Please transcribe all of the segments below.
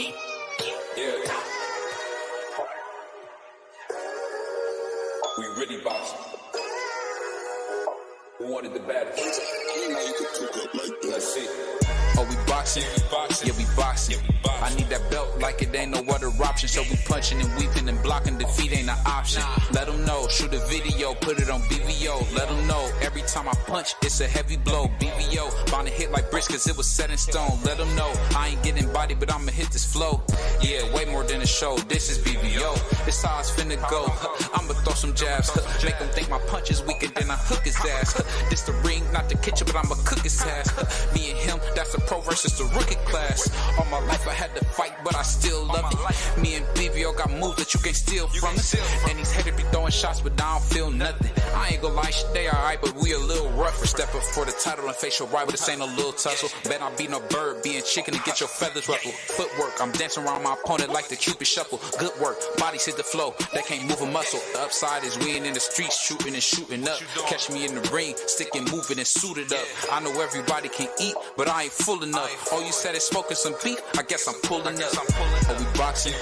Yeah. We really boxing. Who wanted the battles? Let's see. Oh, we boxing? Yeah, we boxing. I need that belt like it ain't no other option. So we punching and weaving and blocking. Defeat ain't an option. Let them know. Shoot a video, put it on BVO. Let them know. Every time I punch, it's a heavy blow. BVO, bound to hit like bricks cause it was set in stone. Let them know. I ain't getting body, but I'ma hit this flow. Yeah, way more than a show. This is BVO. This how it's finna go. I'ma throw some jabs. Make them think my punch is weaker than I hook his ass. This the ring, not the kitchen, but I'ma cook his ass. Me and him, that's the pro versus the rookie class. All my life I had to fight, but I still love it. Me and BVO got moves that you can't steal from us. And these haters be throwing shots, but I don't feel nothing. I ain't gonna lie, shit, they alright, but we a little rougher. Step up for the title and face your rival, this ain't no little tussle. Bet I be no bird, being chicken to get your feathers ruffled. Footwork, I'm dancing around my opponent like the Cupid shuffle. Good work, bodies hit the flow, they can't move a muscle. The upside is we ain't in the streets shooting and shooting up. Catch me in the ring, sticking, moving and suited up. I know everybody can eat, but I ain't full enough. Oh, you said it's smoking some beef, I guess I'm pulling up. Oh, we boxing?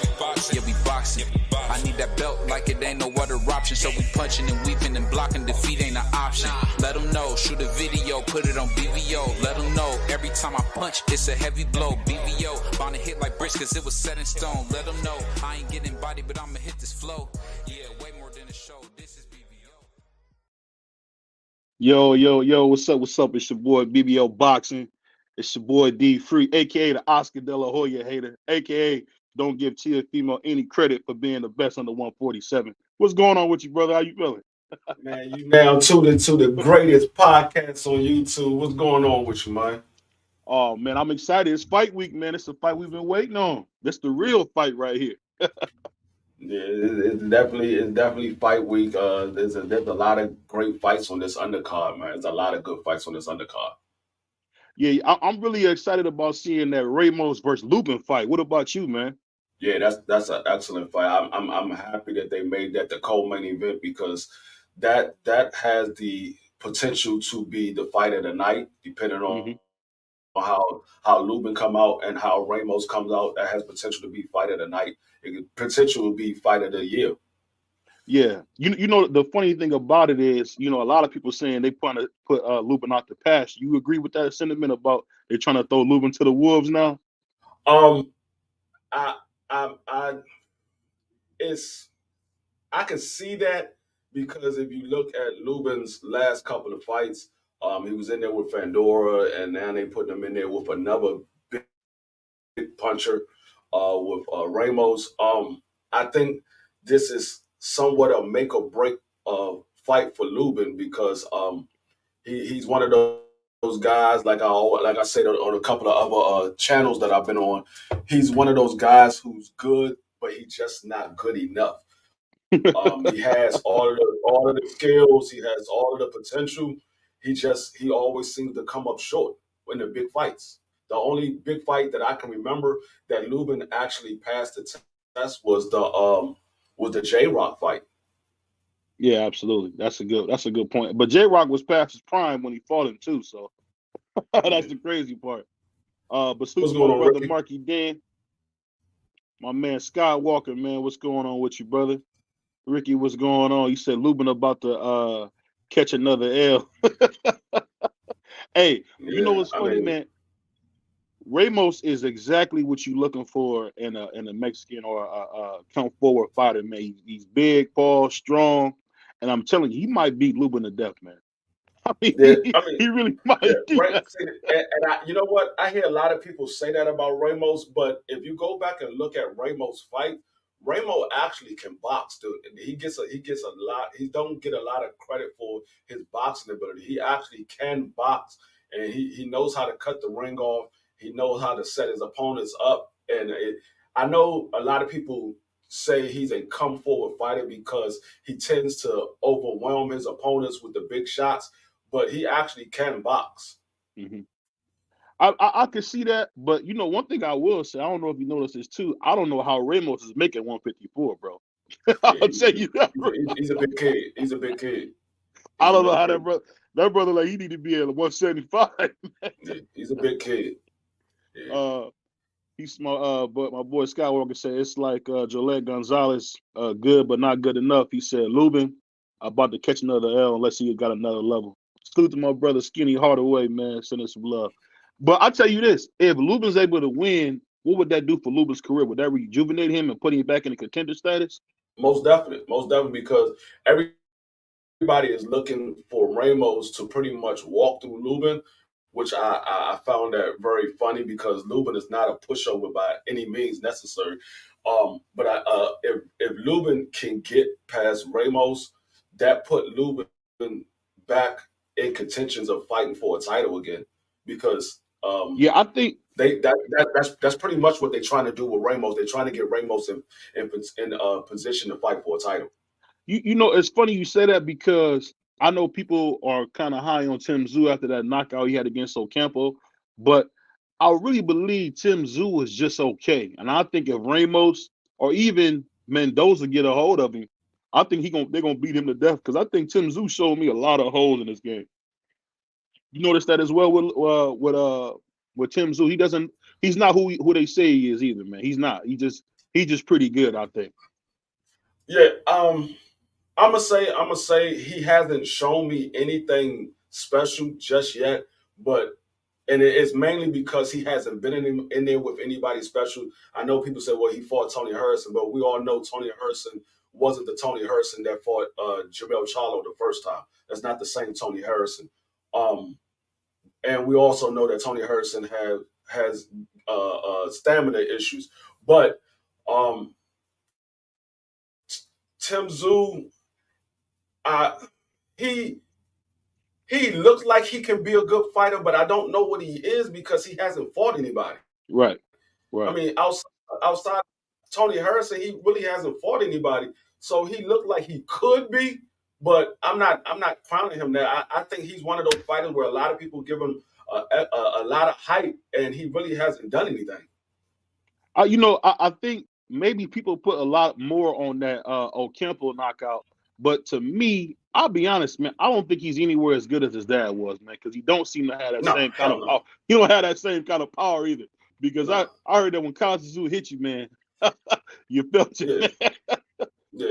Yeah, we boxing. I need that belt like it ain't no other option. So we punching and weaving and blocking. Defeat ain't an option. Let them know. Shoot a video, put it on BVO. Let them know. Every time I punch, it's a heavy blow. BVO, bound to hit like bricks cause it was set in stone. Let them know. I ain't getting body, but I'ma hit this flow. Yeah, way more than a show. This is BVO. Yo, what's up? It's your boy BBO Boxing. It's your boy D Free, aka the Oscar De La Hoya hater, aka don't give Teofimo any credit for being the best under 147. What's going on with you, brother? How you feeling? Man, you now tuned into the greatest podcast on YouTube. What's going on with you, man? Oh man, I'm excited. It's fight week, man. It's the fight we've been waiting on. This the real fight right here. Yeah, it's definitely fight week. There's a lot of great fights on this undercard, man. There's a lot of good fights on this undercard. Yeah, I'm really excited about seeing that Ramos versus Lubin fight. What about you, man? Yeah, that's an excellent fight. I'm happy that they made that the co-main event because that has the potential to be the fight of the night, depending on how Lubin come out and how Ramos comes out. That has potential to be fight of the night. It could potential to be fight of the year. Yeah, you know the funny thing about it is, a lot of people saying they want to put Lubin out the past. You agree with that sentiment about they're trying to throw Lubin to the wolves now? I I can see that because if you look at Lubin's last couple of fights, he was in there with Fandora, and now they put him in there with another big puncher with Ramos. I think this is somewhat a make or break fight for Lubin because he's one of those guys, like I said on a couple of other channels that I've been on. He's one of those guys who's good, but he's just not good enough. He has all of the skills. He has all of the potential. He always seems to come up short in the big fights. The only big fight that I can remember that Lubin actually passed the test was the J-Rock fight. Yeah, absolutely. That's a good point. But J-Rock was past his prime when he fought him too, so that's the crazy part. But salute my brother Ricky? Marky Dan, my man Skywalker, man. What's going on with you, brother? Ricky, what's going on? You said Lubin about to catch another L. Hey, you know what's funny, man? Ramos is exactly what you're looking for in a Mexican or a come forward fighter, man. He's big, tall, strong, and I'm telling you, he might beat Lubin to death, man. He really might. Right. And you know what? I hear a lot of people say that about Ramos, but if you go back and look at Ramos' fight, Ramos actually can box, dude. He gets a lot. He don't get a lot of credit for his boxing ability. He actually can box, and he knows how to cut the ring off. He knows how to set his opponents up. And I know a lot of people say he's a come forward fighter because he tends to overwhelm his opponents with the big shots, but he actually can box. Mm-hmm. I can see that, but one thing I will say, I don't know if you noticed this too. I don't know how Ramos is making 154, bro. I'll tell you that. He's a big kid. He's a big kid. I don't know how that brother like he need to be at 175. Yeah, he's a big kid. Yeah. But my boy Skywalker said it's like Jolet Gonzalez, good but not good enough. He said Lubin about to catch another L unless he got another level. Salute to my brother Skinny Hardaway, man, sending some love. But I tell you this: if Lubin's able to win, what would that do for Lubin's career? Would that rejuvenate him and put him back in the contender status? Most definitely, because everybody is looking for Ramos to pretty much walk through Lubin, which I found that very funny because Lubin is not a pushover by any means necessary. But if Lubin can get past Ramos, that put Lubin back in contentions of fighting for a title again, because Yeah, I think that's pretty much what they're trying to do with Ramos. They're trying to get Ramos in position to fight for a title. you know it's funny you say that because I know people are kind of high on Tim Tszyu after that knockout he had against Ocampo, but I really believe Tim Tszyu is just okay. And I think if Ramos or even Mendoza get a hold of him, I think they're gonna beat him to death because I think Tim Tszyu showed me a lot of holes in this game. You notice that as well with Tim Tszyu. He's not who they say he is either, man. He's not. He's just pretty good, I think. Yeah, I'm gonna say he hasn't shown me anything special just yet, and it's mainly because he hasn't been in there with anybody special. I know people say, well, he fought Tony Harrison, but we all know Tony Harrison wasn't the Tony Harrison that fought Jermell the first time. That's not the same Tony Harrison. And we also know that Tony Harrison has stamina issues, but Tim Tszyu, he looks like he can be a good fighter, but I don't know what he is because he hasn't fought anybody. Right. I mean, outside Tony Harrison, he really hasn't fought anybody. So he looked like he could be, but I'm not crowning him there. I think he's one of those fighters where a lot of people give him a lot of hype, and he really hasn't done anything. I think maybe people put a lot more on that Ocampo knockout, but to me, I'll be honest, man, I don't think he's anywhere as good as his dad was, man, because he don't seem to have that same kind of power. He don't have that same kind of power either. Because I heard that when Kazuzu hit you, man, you felt it. Yeah,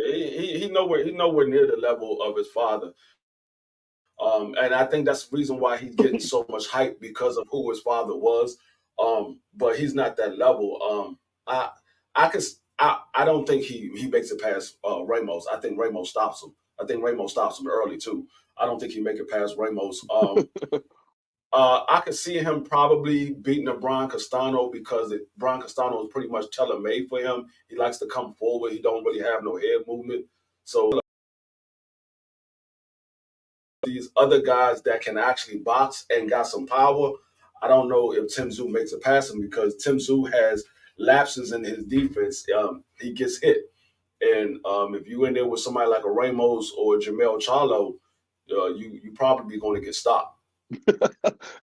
he nowhere near the level of his father. And I think that's the reason why he's getting so much hype because of who his father was. But he's not that level. I don't think he makes it past Ramos. I think Ramos stops him. I think Ramos stops him early too. I don't think he make it past Ramos. I could see him probably beating a Brian Castano because Brian Castano is pretty much tailor-made for him. He likes to come forward. He don't really have no head movement. So these other guys that can actually box and got some power, I don't know if Tim Tszyu makes it past him because Tim Tszyu has lapses in his defense. He gets hit. And if you in there with somebody like a Ramos or a Jermell Charlo, you probably going to get stopped.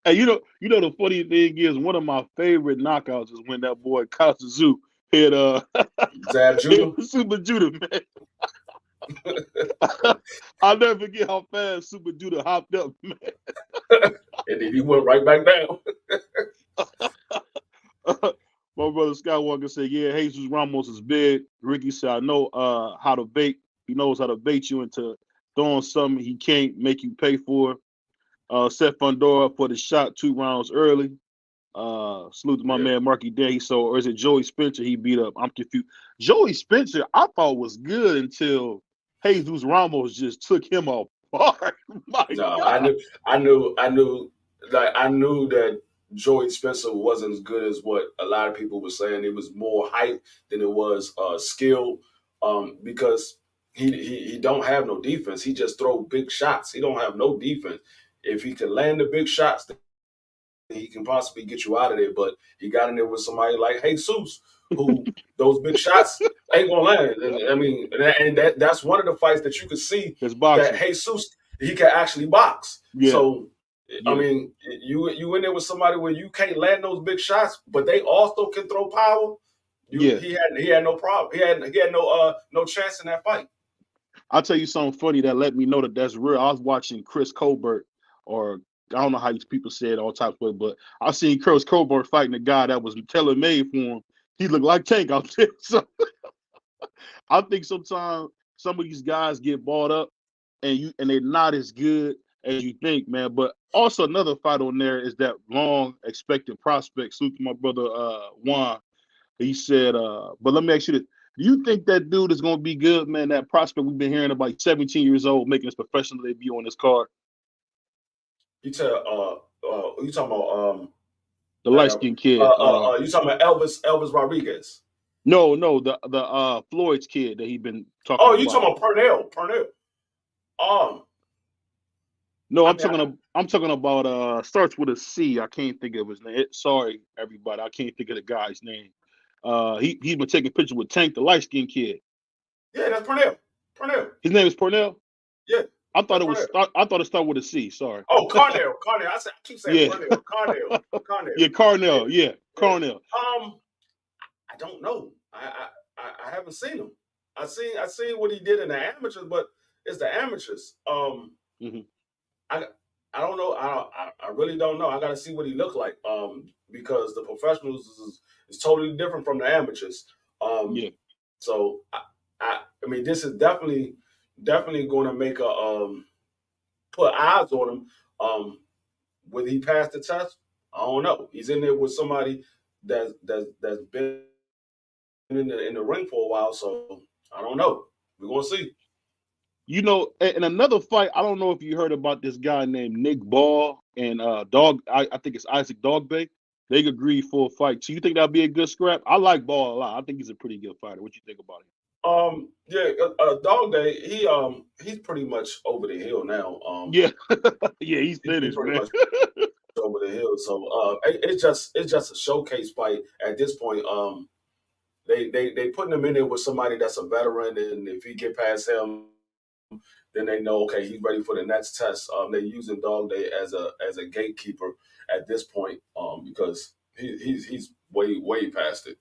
And you know the funny thing is one of my favorite knockouts is when that boy Kazuzu hit Zab Judah. Super Judah, man. I'll never forget how fast Super Judah hopped up, man. And then he went right back down. My brother Skywalker said, yeah, Jesus Ramos is big. Ricky said, I know how to bait. He knows how to bait you into throwing something he can't make you pay for. Seth Fundora for the shot 2 rounds early. Salute to my man Marky Day. So, or is it Joey Spencer he beat up? I'm confused. Joey Spencer, I thought was good until Jesus Ramos just took him apart. I knew that Joey Spencer wasn't as good as what a lot of people were saying. It was more hype than it was skill, because he don't have no defense. He just throw big shots. He don't have no defense. If he can land the big shots, then he can possibly get you out of there. But he got in there with somebody like Jesus, who those big shots ain't gonna land. And I mean, and that's one of the fights that you could see that Jesus, he can actually box. Yeah. So I mean, you in there with somebody where you can't land those big shots, but they also can throw power. He had no problem. He had no chance in that fight. I'll tell you something funny that let me know that that's real. I was watching Chris Colbert or I don't know how these people say it all types of way, but I seen Curtis Coburn fighting a guy that was tailor made for him. He looked like Tank out there. So I think sometimes some of these guys get bought up and they're not as good as you think, man. But also another fight on there is that long expected prospect. Salute to my brother Juan. He said, but let me ask you this. Do you think that dude is gonna be good, man? That prospect we've been hearing about, 17 years old, making his professional debut on this card. You talking about the light skinned kid. You talking about Elvis Rodriguez? No, the Floyd's kid that he been talking about. Oh, you talking about Pernell. No, I'm talking about starts with a C. I can't think of his name. Sorry, everybody. I can't think of the guy's name. He's been taking pictures with Tank, the light skinned kid. Yeah, that's Pernell. His name is Pernell? Yeah. I thought it started with a C. Sorry. Oh, Carnell. I keep saying Pernell. Carnell. Yeah, Carnell. Yeah, Carnell. I don't know. I haven't seen him. I seen what he did in the amateurs, but it's the amateurs. Mm-hmm. I don't know. I really don't know. I got to see what he looked like. Because the professionals is totally different from the amateurs. Yeah. So I mean, this is definitely going to make a put eyes on him. Will he pass the test? I don't know. He's in there with somebody that's been in the ring for a while, so I don't know. We're gonna see. You know, in another fight, I don't know if you heard about this guy named Nick Ball and I think it's Isaac Dogbay. They agreed for a fight. So you think that'd be a good scrap? I like Ball a lot. I think he's a pretty good fighter. What you think about him? Dogbay, he's pretty much over the hill now. Yeah, he's finished, man. Much over the hill. So it's just a showcase fight at this point. They putting him in there with somebody that's a veteran, and if he get past him, then they know, okay, he's ready for the next test. They're using Dogbay as a gatekeeper at this point, because he's way past it.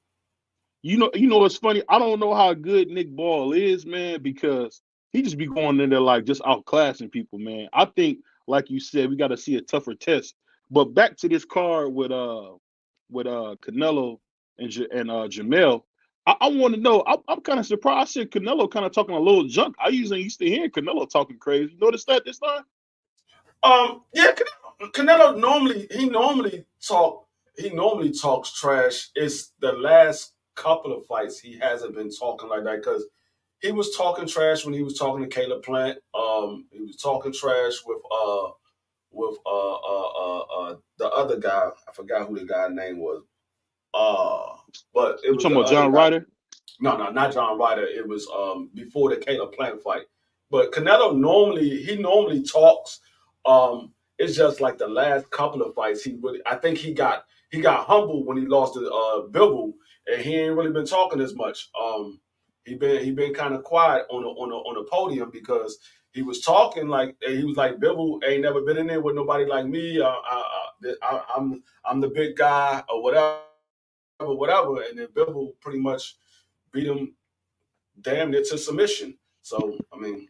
You know, it's funny. I don't know how good Nick Ball is, man, because he just be going in there like just outclassing people, man. I think, like you said, we got to see a tougher test. But back to this card with Canelo and Jermell, I want to know. I'm kind of surprised. I said Canelo kind of talking a little junk. I usually used to hear Canelo talking crazy. You notice that this time? Yeah, Canelo normally talks trash. It's the last couple of fights he hasn't been talking like that, because he was talking trash when he was talking to Caleb Plant. He was talking trash with the other guy. I forgot who the guy's name was. But it was talking about John Ryder. No, not John Ryder. It was before the Caleb Plant fight. But Canelo normally talks. It's just like the last couple of fights, I think he got humbled when he lost to Bivol, and he ain't really been talking as much. He been kind of quiet on the podium, because he was talking like he was like, Bivol ain't never been in there with nobody like me. I'm the big guy or whatever, and then Bivol pretty much beat him damn near to submission. So I mean.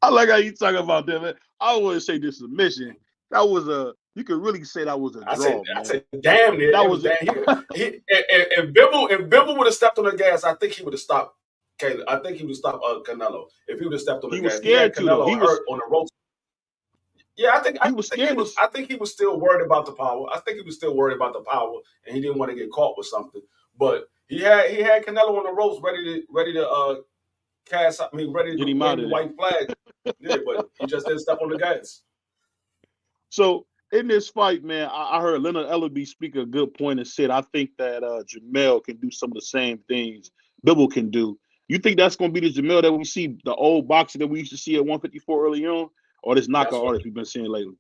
I like how you talk about that, man. I wouldn't say this submission. That was you could really say that was a draw. I said damn near. That was if Bivol would have stepped on the gas, I think he would have stopped Caleb. I think he would have stopped Canelo if he would have stepped on the gas. He was scared too. Canelo he was hurt on the ropes. Yeah, I think he was still worried about the power. I think he was still worried about the power, and he didn't want to get caught with something. But he had Canelo on the ropes, ready to cast. I mean, ready to wave the white flag. Yeah, but he just didn't step on the gas. So in this fight, man, I heard Leonard Ellaby speak a good point and said, I think that Jermell can do some of the same things Bivol can do. You think that's going to be the Jermell that we see, the old boxer that we used to see at 154 early on, or this knockout artist we've been seeing lately?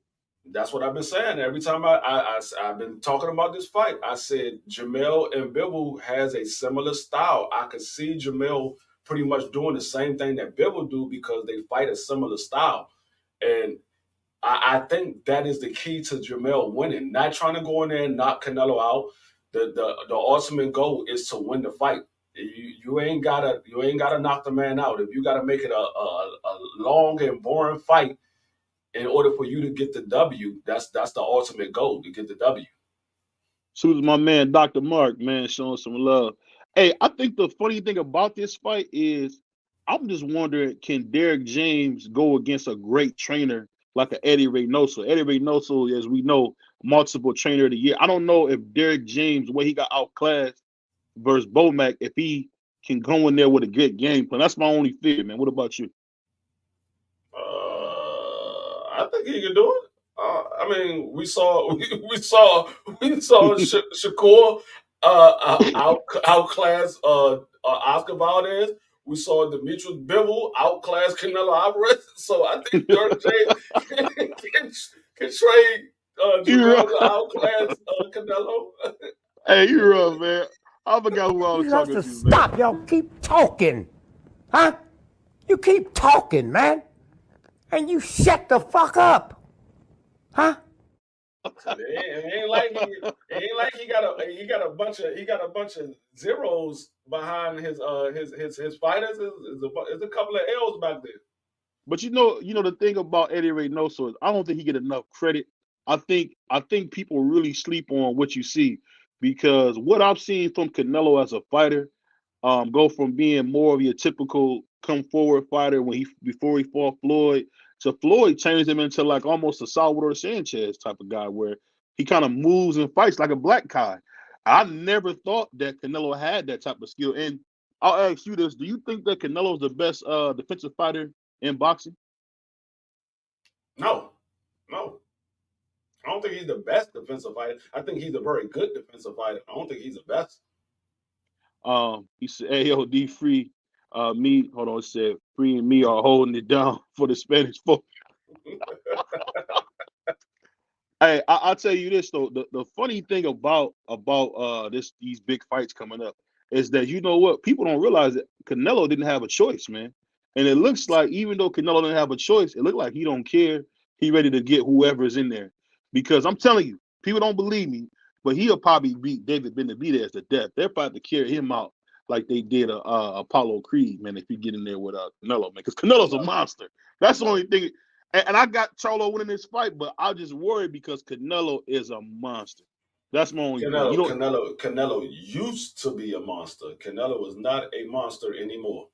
That's what I've been saying. Every time I've been talking about this fight, I said Jermell and Bivol has a similar style. I could see Jermell pretty much doing the same thing that Bivol do, because they fight a similar style. And I think that is the key to Jermell winning. Not trying to go in there and knock Canelo out. The ultimate goal is to win the fight. You ain't gotta knock the man out. If you gotta make it a long and boring fight, in order for you to get the W, that's the ultimate goal, to get the W. So my man, Dr. Mark, man, showing some love. Hey, I think the funny thing about this fight is I'm just wondering, can Derek James go against a great trainer like a Eddie Reynoso? Eddie Reynoso, as we know, multiple trainer of the year. I don't know if Derek James, the way he got outclassed versus Bomac, if he can go in there with a good game plan. That's my only fear, man. What about you? I think he can do it. I mean, we saw Shakur outclass Oscar Valdez. We saw Demetrius Bivol outclass Canelo Alvarez. So I think Dirk James can trade Jermell to outclass Canelo. Hey, you're rough, man. I forgot who I was talking to, man. Stop, y'all. Keep talking. Huh? You keep talking, man. And you shut the fuck up. Huh? It ain't like he got a bunch of zeros behind his fighters. There's a couple of L's back there. But you know the thing about Eddie Reynoso is I don't think he get enough credit. I think people really sleep on what you see, because what I've seen from Canelo as a fighter, go from being more of your typical come forward fighter before he fought Floyd, to Floyd changed him into like almost a Salvador Sanchez type of guy where he kind of moves and fights like a black guy. I never thought that Canelo had that type of skill. And I'll ask you this: do you think that Canelo's the best defensive fighter in boxing? No. I don't think he's the best defensive fighter. I think he's a very good defensive fighter. I don't think he's the best. He said, AOD free me. Hold on, it said free and me are holding it down for the Spanish folk. Hey, I'll tell you this though. The funny thing about these big fights coming up is that, you know what, people don't realize that Canelo didn't have a choice, man. And it looks like even though Canelo didn't have a choice, it looked like he don't care. He ready to get whoever's in there. Because I'm telling you, people don't believe me, but he'll probably beat David Benavidez to death. They're about to carry him out like they did Apollo Creed, man, if you get in there with Canelo, man. Because Canelo's a monster. That's the only thing. And I got Charlo winning this fight, but I just worried because Canelo is a monster. That's my only point. Canelo used to be a monster. Canelo is not a monster anymore.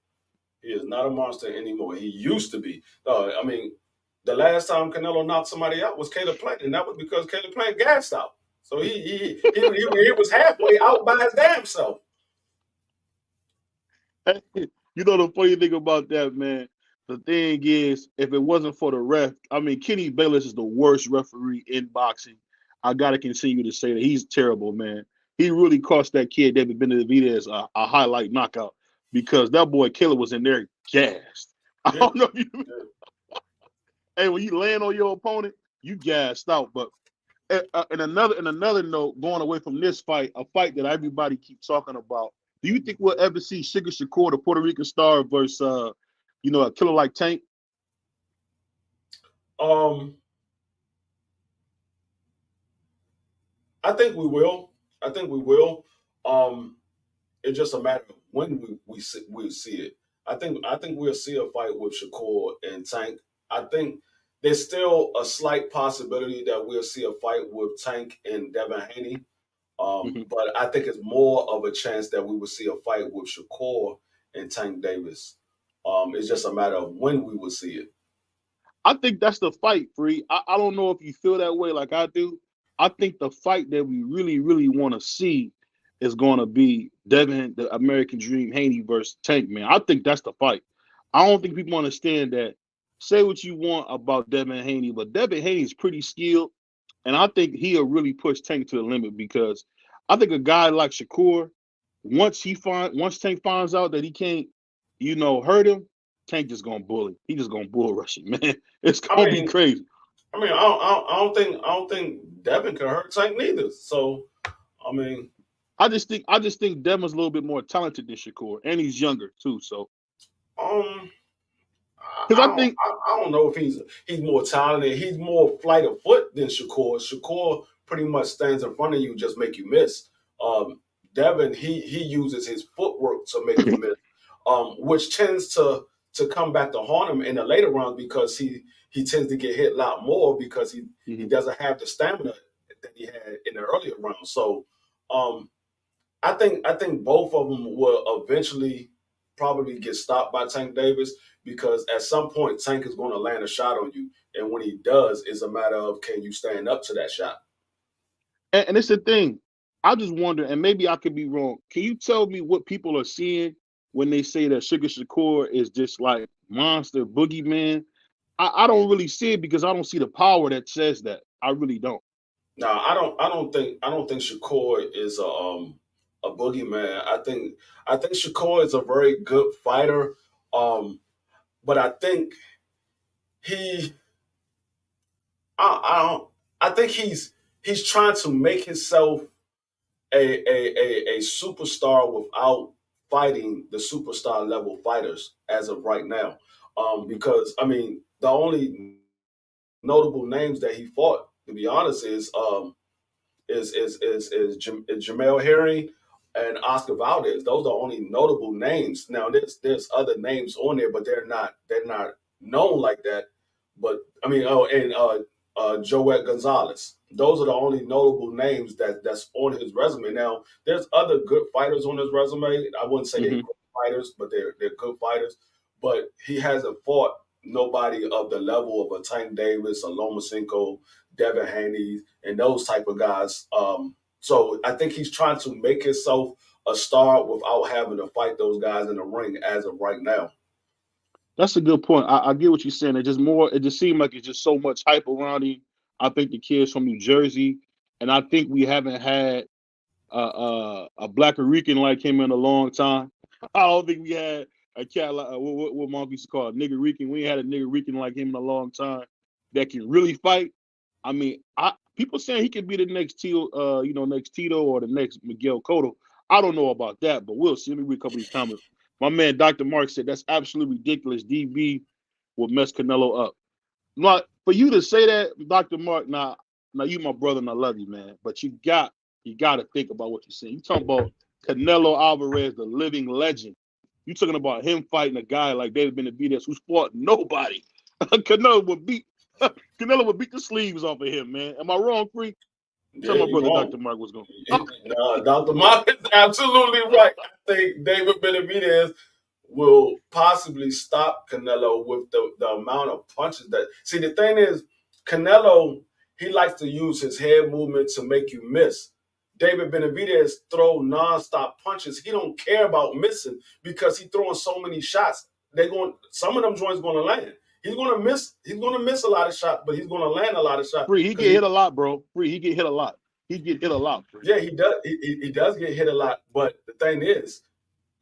He is not a monster anymore. He used to be. I mean, the last time Canelo knocked somebody out was Caleb Plant, and that was because Caleb Plant gassed out. So he was halfway out by his damn self. You know the funny thing about that, man? The thing is, if it wasn't for the ref, I mean, Kenny Bayless is the worst referee in boxing. I got to continue to say that he's terrible, man. He really cost that kid, David Benavidez, a highlight knockout, because that boy Caleb was in there gassed. I don't know if you Hey, when you land on your opponent, you gassed out. But in another note, going away from this fight, a fight that everybody keeps talking about, do you think we'll ever see Sugar Shakur, the Puerto Rican star, versus a killer like Tank? I think we will. It's just a matter of when we see it. I think we'll see a fight with Shakur and Tank. I think there's still a slight possibility that we'll see a fight with Tank and Devin Haney. But I think it's more of a chance that we will see a fight with Shakur and Tank Davis. It's just a matter of when we will see it. I think that's the fight, Free. I don't know if you feel that way like I do. I think the fight that we really, really want to see is going to be Devin, the American Dream, Haney versus Tank, man. I think that's the fight. I don't think people understand that. Say what you want about Devin Haney, but Devin Haney is pretty skilled, and I think he'll really push Tank to the limit, because I think a guy like Shakur, once Tank finds out that he can't, hurt him, Tank just gonna bully. He just gonna bull rush him, man. It's gonna be crazy. I mean, I don't think Devin can hurt Tank neither. So, I mean, I just think Devin's a little bit more talented than Shakur, and he's younger too. So, because I don't know if he's more talented. He's more flight of foot than Shakur. Shakur pretty much stands in front of you, just make you miss. Devin, he uses his footwork to make you miss, which tends to to come back to haunt him in the later rounds because he tends to get hit a lot more because he doesn't have the stamina that he had in the earlier rounds. So I think both of them will eventually probably get stopped by Tank Davis because at some point Tank is going to land a shot on you, and when he does, it's a matter of can you stand up to that shot. And it's the thing. I just wonder, and maybe I could be wrong. Can you tell me what people are seeing when they say that Sugar Shakur is just like monster boogeyman? I don't really see it because I don't see the power that says that. I really don't. No, I don't think Shakur is a boogeyman. I think Shakur is a very good fighter. But I think he I think he's trying to make himself a superstar without fighting the superstar level fighters as of right now. Because I mean, the only notable names that he fought, to be honest, is Jermell Herring and Oscar Valdez. Those are only notable names. Now there's other names on there, but they're not known like that. But I mean, Joet Gonzalez. Those are the only notable names that's on his resume. Now there's other good fighters on his resume. I wouldn't say they're good fighters, but they're good fighters. But he hasn't fought nobody of the level of a Tank Davis, a Lomachenko, Devin Haney, and those type of guys. So I think he's trying to make himself a star without having to fight those guys in the ring as of right now. That's a good point. I get what you're saying. It just seemed like it's just so much hype around him. I think the kid's from New Jersey, and I think we haven't had a Black Rican like him in a long time. I don't think we had a cat like what Monk used to call a nigger Rican. We ain't had a nigger Rican like him in a long time that can really fight. I mean, people saying he could be the next Tito, next Tito or the next Miguel Cotto. I don't know about that, but we'll see. Let me read a couple of these comments. My man, Dr. Mark, said that's absolutely ridiculous. DB will mess Canelo up. Not for you to say that, Dr. Mark. Now you my brother and I love you, man. But you got to think about what you're saying. You talking about Canelo Alvarez, the living legend. You talking about him fighting a guy like David Benavidez who's fought nobody. Canelo would beat the sleeves off of him, man. Am I wrong, Freak? Tell my brother Dr. Mark was going. Dr. Mark is absolutely right. I think David Benavidez will possibly stop Canelo with the amount of punches that. See, the thing is, Canelo, he likes to use his head movement to make you miss. David Benavidez throw nonstop punches. He don't care about missing because he's throwing so many shots. Some of them joints going to land. He's gonna miss a lot of shots, but he's gonna land a lot of shots. Free, he get hit a lot, bro. Free, he get hit a lot. He get hit a lot. Free. Yeah, he does. He does get hit a lot. But the thing is,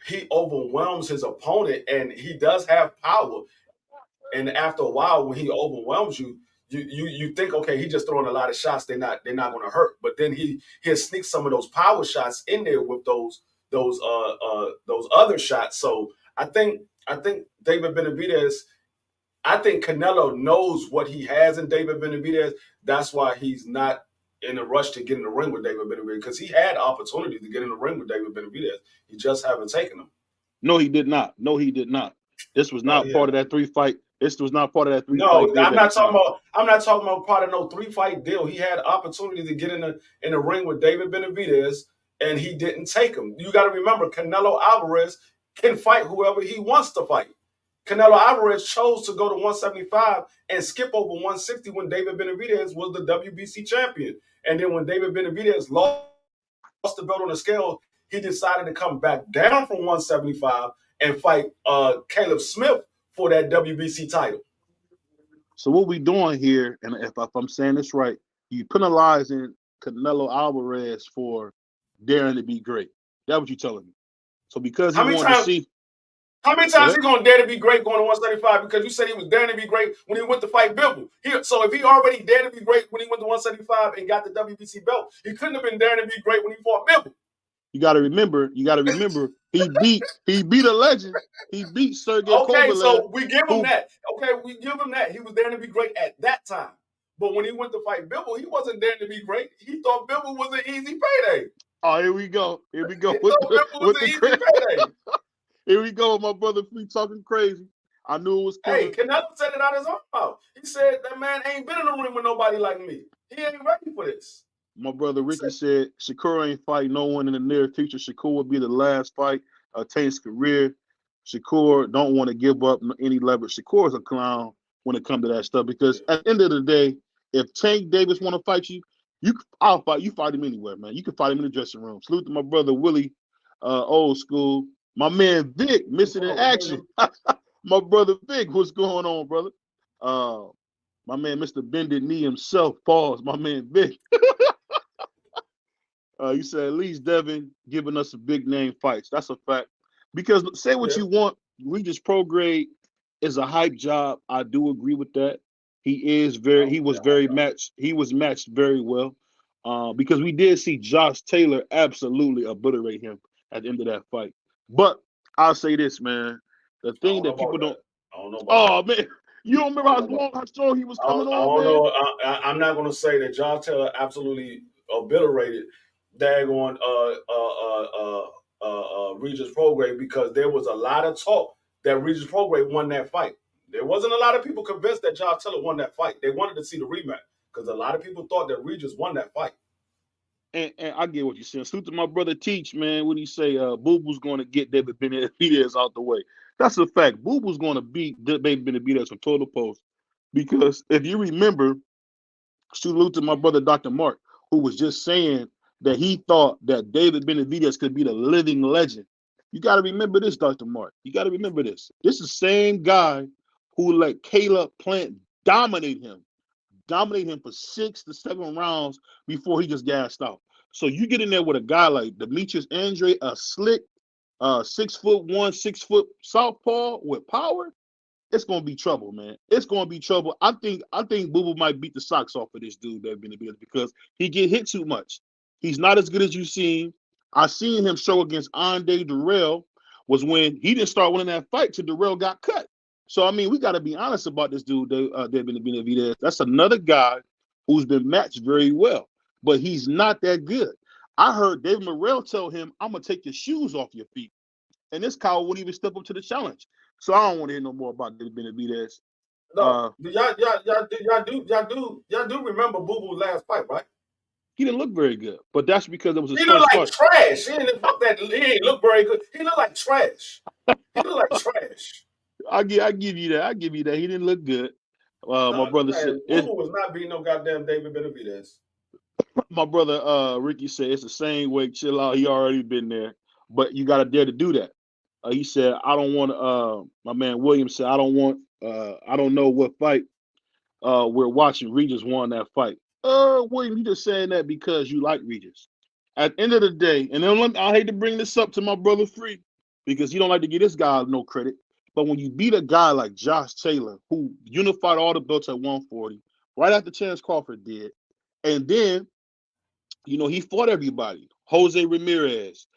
he overwhelms his opponent, and he does have power. And after a while, when he overwhelms you, you think, okay, he's just throwing a lot of shots. They're not gonna hurt. But then he'll sneak some of those power shots in there with those other shots. So I think David Benavidez. I think Canelo knows what he has in David Benavidez. That's why he's not in a rush to get in the ring with David Benavidez because he had opportunity to get in the ring with David Benavidez. He just haven't taken them. No, he did not. This was not part of that 3-fight. This was not part of that 3-fight. No, I'm not talking about part of no 3-fight deal. He had opportunity to get in the ring with David Benavidez, and he didn't take him. You got to remember, Canelo Alvarez can fight whoever he wants to fight. Canelo Alvarez chose to go to 175 and skip over 160 when David Benavidez was the WBC champion. And then when David Benavidez lost the belt on the scale, he decided to come back down from 175 and fight Caleb Smith for that WBC title. So what we doing here, and if I'm saying this right, you penalizing Canelo Alvarez for daring to be great. That's what you're telling me. So because he wanted to see. How many times he gonna dare to be great going to 175? Because you said he was daring to be great when he went to fight Bivol. So if he already dared to be great when he went to 175 and got the WBC belt, he couldn't have been daring to be great when he fought Bivol. You got to remember. He beat a legend. He beat Sergey Kovalev. Okay, so we give him that. Okay, we give him that. He was daring to be great at that time. But when he went to fight Bivol, he wasn't daring to be great. He thought Bivol was an easy payday. Oh, here we go. He thought Bivol was an easy payday. Here we go, my brother Free talking crazy. I knew it was Hey, coming. Canelo said it out his own mouth. He said that man ain't been in the ring with nobody like me. He ain't ready for this. My brother Ricky said Shakur ain't fighting no one in the near future. Shakur will be the last fight of Tank's career. Shakur don't want to give up any leverage. Shakur is a clown when it comes to that stuff because at the end of the day, if Tank Davis want to fight you, I'll fight you. Fight him anywhere, man. You can fight him in the dressing room. Salute to my brother Willie, old school. My man Vic missing in action. My brother Vic, what's going on, brother? My man Mr. Bended Knee himself. Pause. My man Vic. You said at least Devin giving us some big name fights. That's a fact. Because say what you want, Regis Prograde is a hype job. I do agree with that. He was matched very well. Because we did see Josh Taylor absolutely obliterate him at the end of that fight. But I'll say this, man. The thing that people don't. I don't know about that. Man, you don't remember how strong he was coming on, I don't man? know. I'm not going to say that Josh Taylor absolutely obliterated daggone Regis Prograde because there was a lot of talk that Regis Prograde won that fight. There wasn't a lot of people convinced that Josh Taylor won that fight. They wanted to see the rematch because a lot of people thought that Regis won that fight. And I get what you're saying. Salute to my brother Teach, man. What do you say? Boo Boo's going to get David Benavidez out the way. That's a fact. Boo Boo's going to beat David Benavidez from toe to post. Because if you remember, salute to my brother Dr. Mark, who was just saying that he thought that David Benavidez could be the living legend. You got to remember this, Dr. Mark. You got to remember this. This is the same guy who let Caleb Plant dominate him for 6 to 7 rounds before he just gassed out. So you get in there with a guy like Demetrius Andre, a slick 6'1", 6 foot southpaw with power. It's gonna be trouble, man. It's gonna be trouble. I think Boo Boo might beat the socks off of this dude that Benavidez because he get hit too much. He's not as good as you seen. I seen him show against Andre Durrell was when he didn't start winning that fight till Durrell got cut. So I mean, we got to be honest about this dude, David Benavidez. That's another guy who's been matched very well, but he's not that good. I heard David Morrell tell him, "I'm gonna take your shoes off your feet," and this cow wouldn't even step up to the challenge. So I don't want to hear no more about David Benavidez. No, y'all do remember Boo Boo's last fight, right? He didn't look very good, but that's because it was his He first looked like fight. trash. He ain't look very good. He looked like trash. He looked like trash. I give you that. I give you that. He didn't look good. My brother said Boo Boo was not beating no goddamn David Benavidez. My brother Ricky said it's the same way. Chill out. He already been there, but you got to dare to do that. He said, I don't want. My man William said, I don't want. I don't know what fight we're watching. Regis won that fight. William, you just saying that because you like Regis. At the end of the day, and then I hate to bring this up to my brother Free because he don't like to give this guy no credit. But when you beat a guy like Josh Taylor, who unified all the belts at 140, right after Terence Crawford did, and then he fought everybody. Jose Ramirez,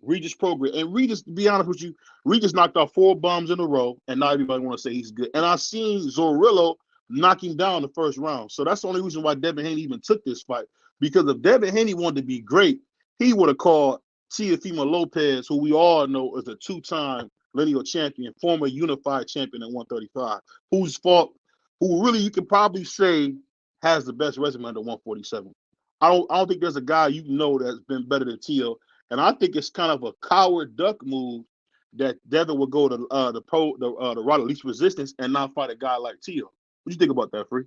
Regis Prograde. And Regis, to be honest with you, Regis knocked out 4 bombs in a row, and now everybody want to say he's good. And I seen Zorillo knock him down the first round. So that's the only reason why Devin Haney even took this fight. Because if Devin Haney wanted to be great, he would have called Teofimo Lopez, who we all know is a 2-time lineal champion, former unified champion at 135, who really you could probably say has the best resume at 147. I don't think there's a guy that's been better than Tio, and I think it's kind of a coward duck move that Devin would go to the route of least resistance and not fight a guy like Tio. What do you think about that, Free?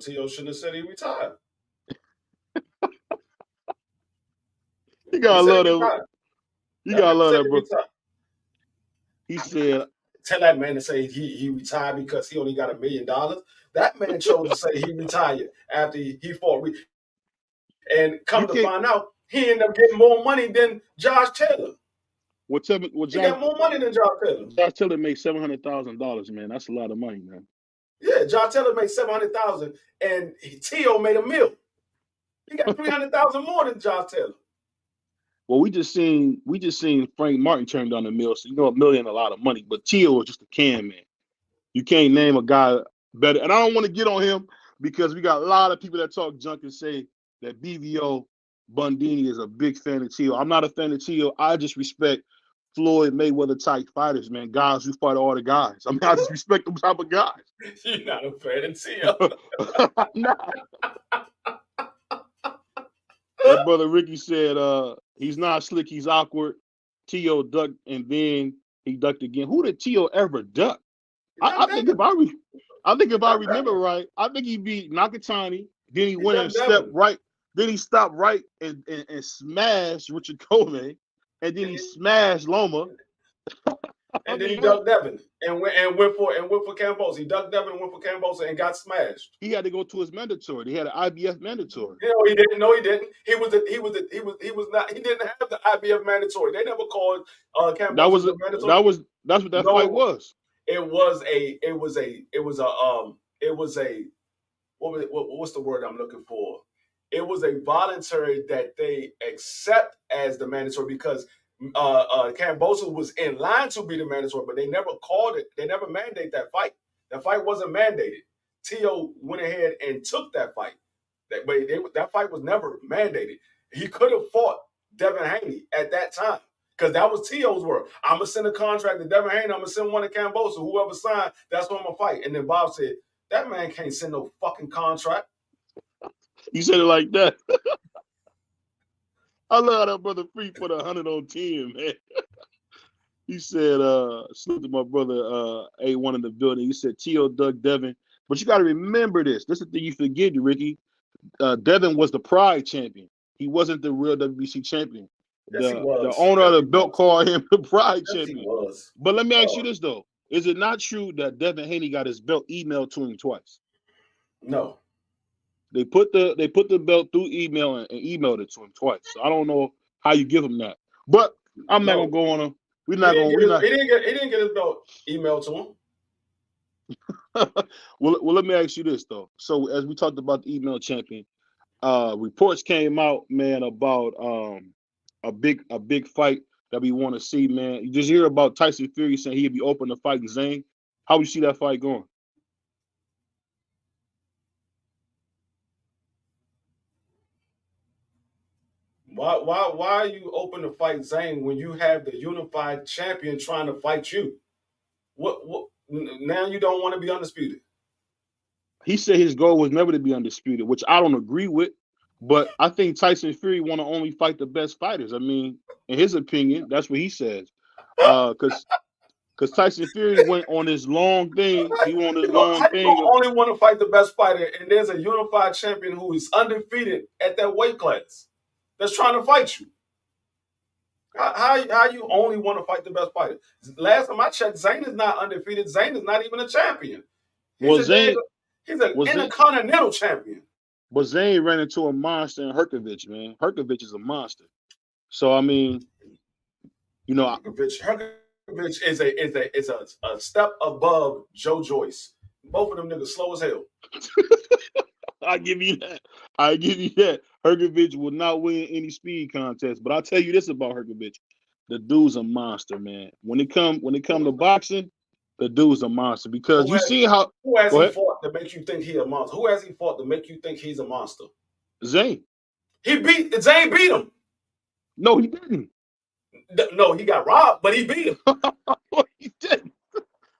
Tio shouldn't have said he retired. You gotta love that. You gotta love that, bro. He said, "Tell that man to say he retired because he only got $1 million." That man chose to say he retired after he fought. And come to find out, he ended up getting more money than Josh Taylor. He got more money than Josh Taylor. Josh Taylor made $700,000, man. That's a lot of money, man. Yeah, Josh Taylor made $700,000, and Tio made $1 million. He got $300,000 more than Josh Taylor. Well, we just seen Frank Martin turn down $1 million, so $1 million a lot of money. But Tio was just a can man. You can't name a guy better. And I don't want to get on him because we got a lot of people that talk junk and say that BVO Bundini is a big fan of Tio. I'm not a fan of Tio. I just respect Floyd Mayweather type fighters, man. Guys who fight all the guys. I mean, I just respect them type of guys. You're not a fan of Tio. Nah. That brother Ricky said he's not slick, he's awkward. Tio ducked and then he ducked again. Who did Tio ever duck? I think if I remember right, I think he beat Nakatani. Then he went and stepped right. Then he stopped right and smashed Richard Coleman, and then he smashed Loma. And then he ducked Devin and went for Cambosa. He ducked Devin and went for Cambosa and got smashed. He had to go to his mandatory. He had an IBF mandatory. No, he didn't. No, he didn't. He was not. He didn't have the IBF mandatory. They never called Cambosa the mandatory. That's what that fight was. What's the word I'm looking for? It was a voluntary that they accept as the mandatory because Cambosa was in line to be the mandatory, but they never called it. They never mandated that fight. That fight wasn't mandated. Tio went ahead and took that fight. That fight was never mandated. He could have fought Devin Haney at that time because that was Tio's word. I'm going to send a contract to Devin Haney. I'm going to send one to Cambosa. Whoever signed, that's what I'm going to fight. And then Bob said, that man can't send no fucking contract. He said it like that. I love how that brother free for the 100 on 10, man. He said, salute to my brother A1 in the building. He said, Tio Doug Devin. But you got to remember this. This is the thing you forget, Ricky. Devin was the Pride champion. He wasn't the real WBC champion. Yes, he was. The owner of the belt called him the Pride champion. He was. But let me ask you this, though. Is it not true that Devin Haney got his belt emailed to him twice? No. They put the belt through email and emailed it to him twice. So I don't know how you give him that. But I'm not gonna go on him. He didn't get his belt emailed to him. well, let me ask you this though. So as we talked about the email champion, reports came out, man, about a big fight that we want to see, man. You just hear about Tyson Fury saying he'd be open to fighting Zane. How would you see that fight going? Why are you open to fight Zane when you have the unified champion trying to fight you? What now you don't want to be undisputed? He said his goal was never to be undisputed, which I don't agree with. But I think Tyson Fury want to only fight the best fighters. I mean, in his opinion, that's what he says. Because Tyson Fury went on this long thing. He went on this long thing. Only want to fight the best fighter, and there's a unified champion who is undefeated at that weight class that's trying to fight you. How you only want to fight the best fighter? Last time I checked, Zane is not undefeated. Zane is not even a champion. He's an intercontinental champion. But Zane ran into a monster in Herkovich, man. Herkovich is a monster. So I mean, you know, Herkovich is a step above Joe Joyce. Both of them niggas slow as hell. I give you that. Herkovich will not win any speed contest. But I'll tell you this about Herkovich: the dude's a monster, man. When it come to boxing, the dude's a monster because who has he fought to make you think he's a monster? Who has he fought to make you think he's a monster? Zane. Zane beat him. No, he didn't. No, he got robbed, but he beat him. He didn't.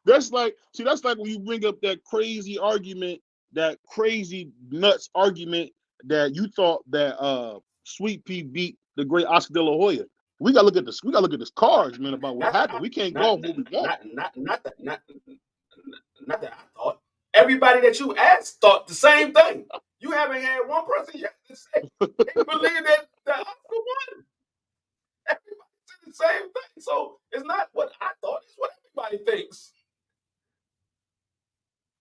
That's like when you bring up that crazy argument, that crazy nuts argument that you thought that Sweet Pea beat the great Oscar De La Hoya. We gotta look at this. We gotta look at this cards, man, about what happened. We can't go off what we want. Not that I thought. Everybody that you asked thought the same thing. You haven't had one person yet to say they believe that Oscar won. Everybody said the same thing. So it's not what I thought, it's what everybody thinks.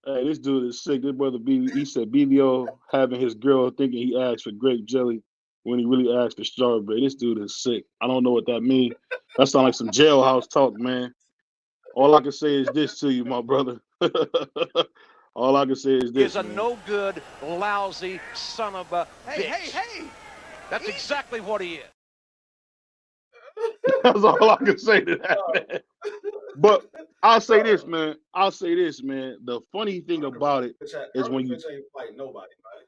Hey, this dude is sick. This brother he said BBO having his girl thinking he asked for grape jelly when he really asked for strawberry. This dude is sick. I don't know what that means. That sounds like some jailhouse talk, man. All I can say is this to you, my brother. All I can say is this. He's a no good, lousy son of a bitch. Hey. That's exactly what he is. That's all I can say to that, man. But I'll say this, man. The funny thing about it is when you ain't fight nobody, right?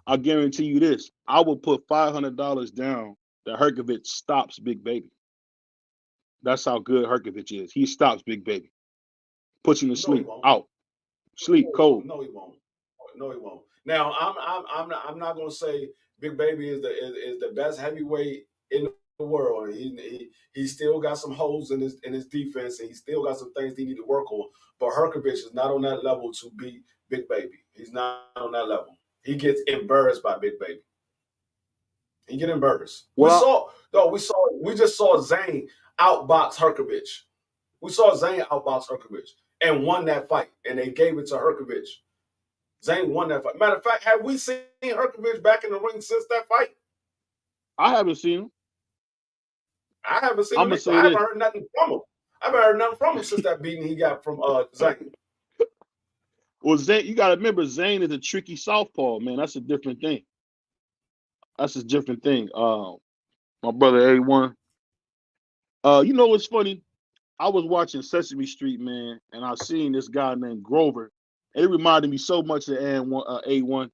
I guarantee you this. I will put $500 down that Herkovich stops Big Baby. That's how good Herkovich is. He stops Big Baby, puts him to No, he sleep, won't. out, sleep, cold. No, he won't. No, he won't. Now, I'm not gonna say Big Baby is the best heavyweight in the world. He still got some holes in his defense, and he still got some things he need to work on. But Herkovich is not on that level to beat Big Baby. He's not on that level. He gets embarrassed by Big Baby. He get embarrassed. Well, We just saw Zane outbox Herkovich. We saw Zane outbox Herkovich and won that fight, and they gave it to Herkovich. Zane won that fight. Matter of fact, have we seen Herkovich back in the ring since that fight? I haven't seen him. I haven't seen I'm him. gonna say I haven't this. heard nothing from him. I haven't heard nothing from him since that beating he got from Zane. Well, Zane, you got to remember, Zane is a tricky southpaw, man. That's a different thing. That's a different thing. My brother A1. You know what's funny? I was watching Sesame Street, man, and I seen this guy named Grover. It reminded me so much of A1.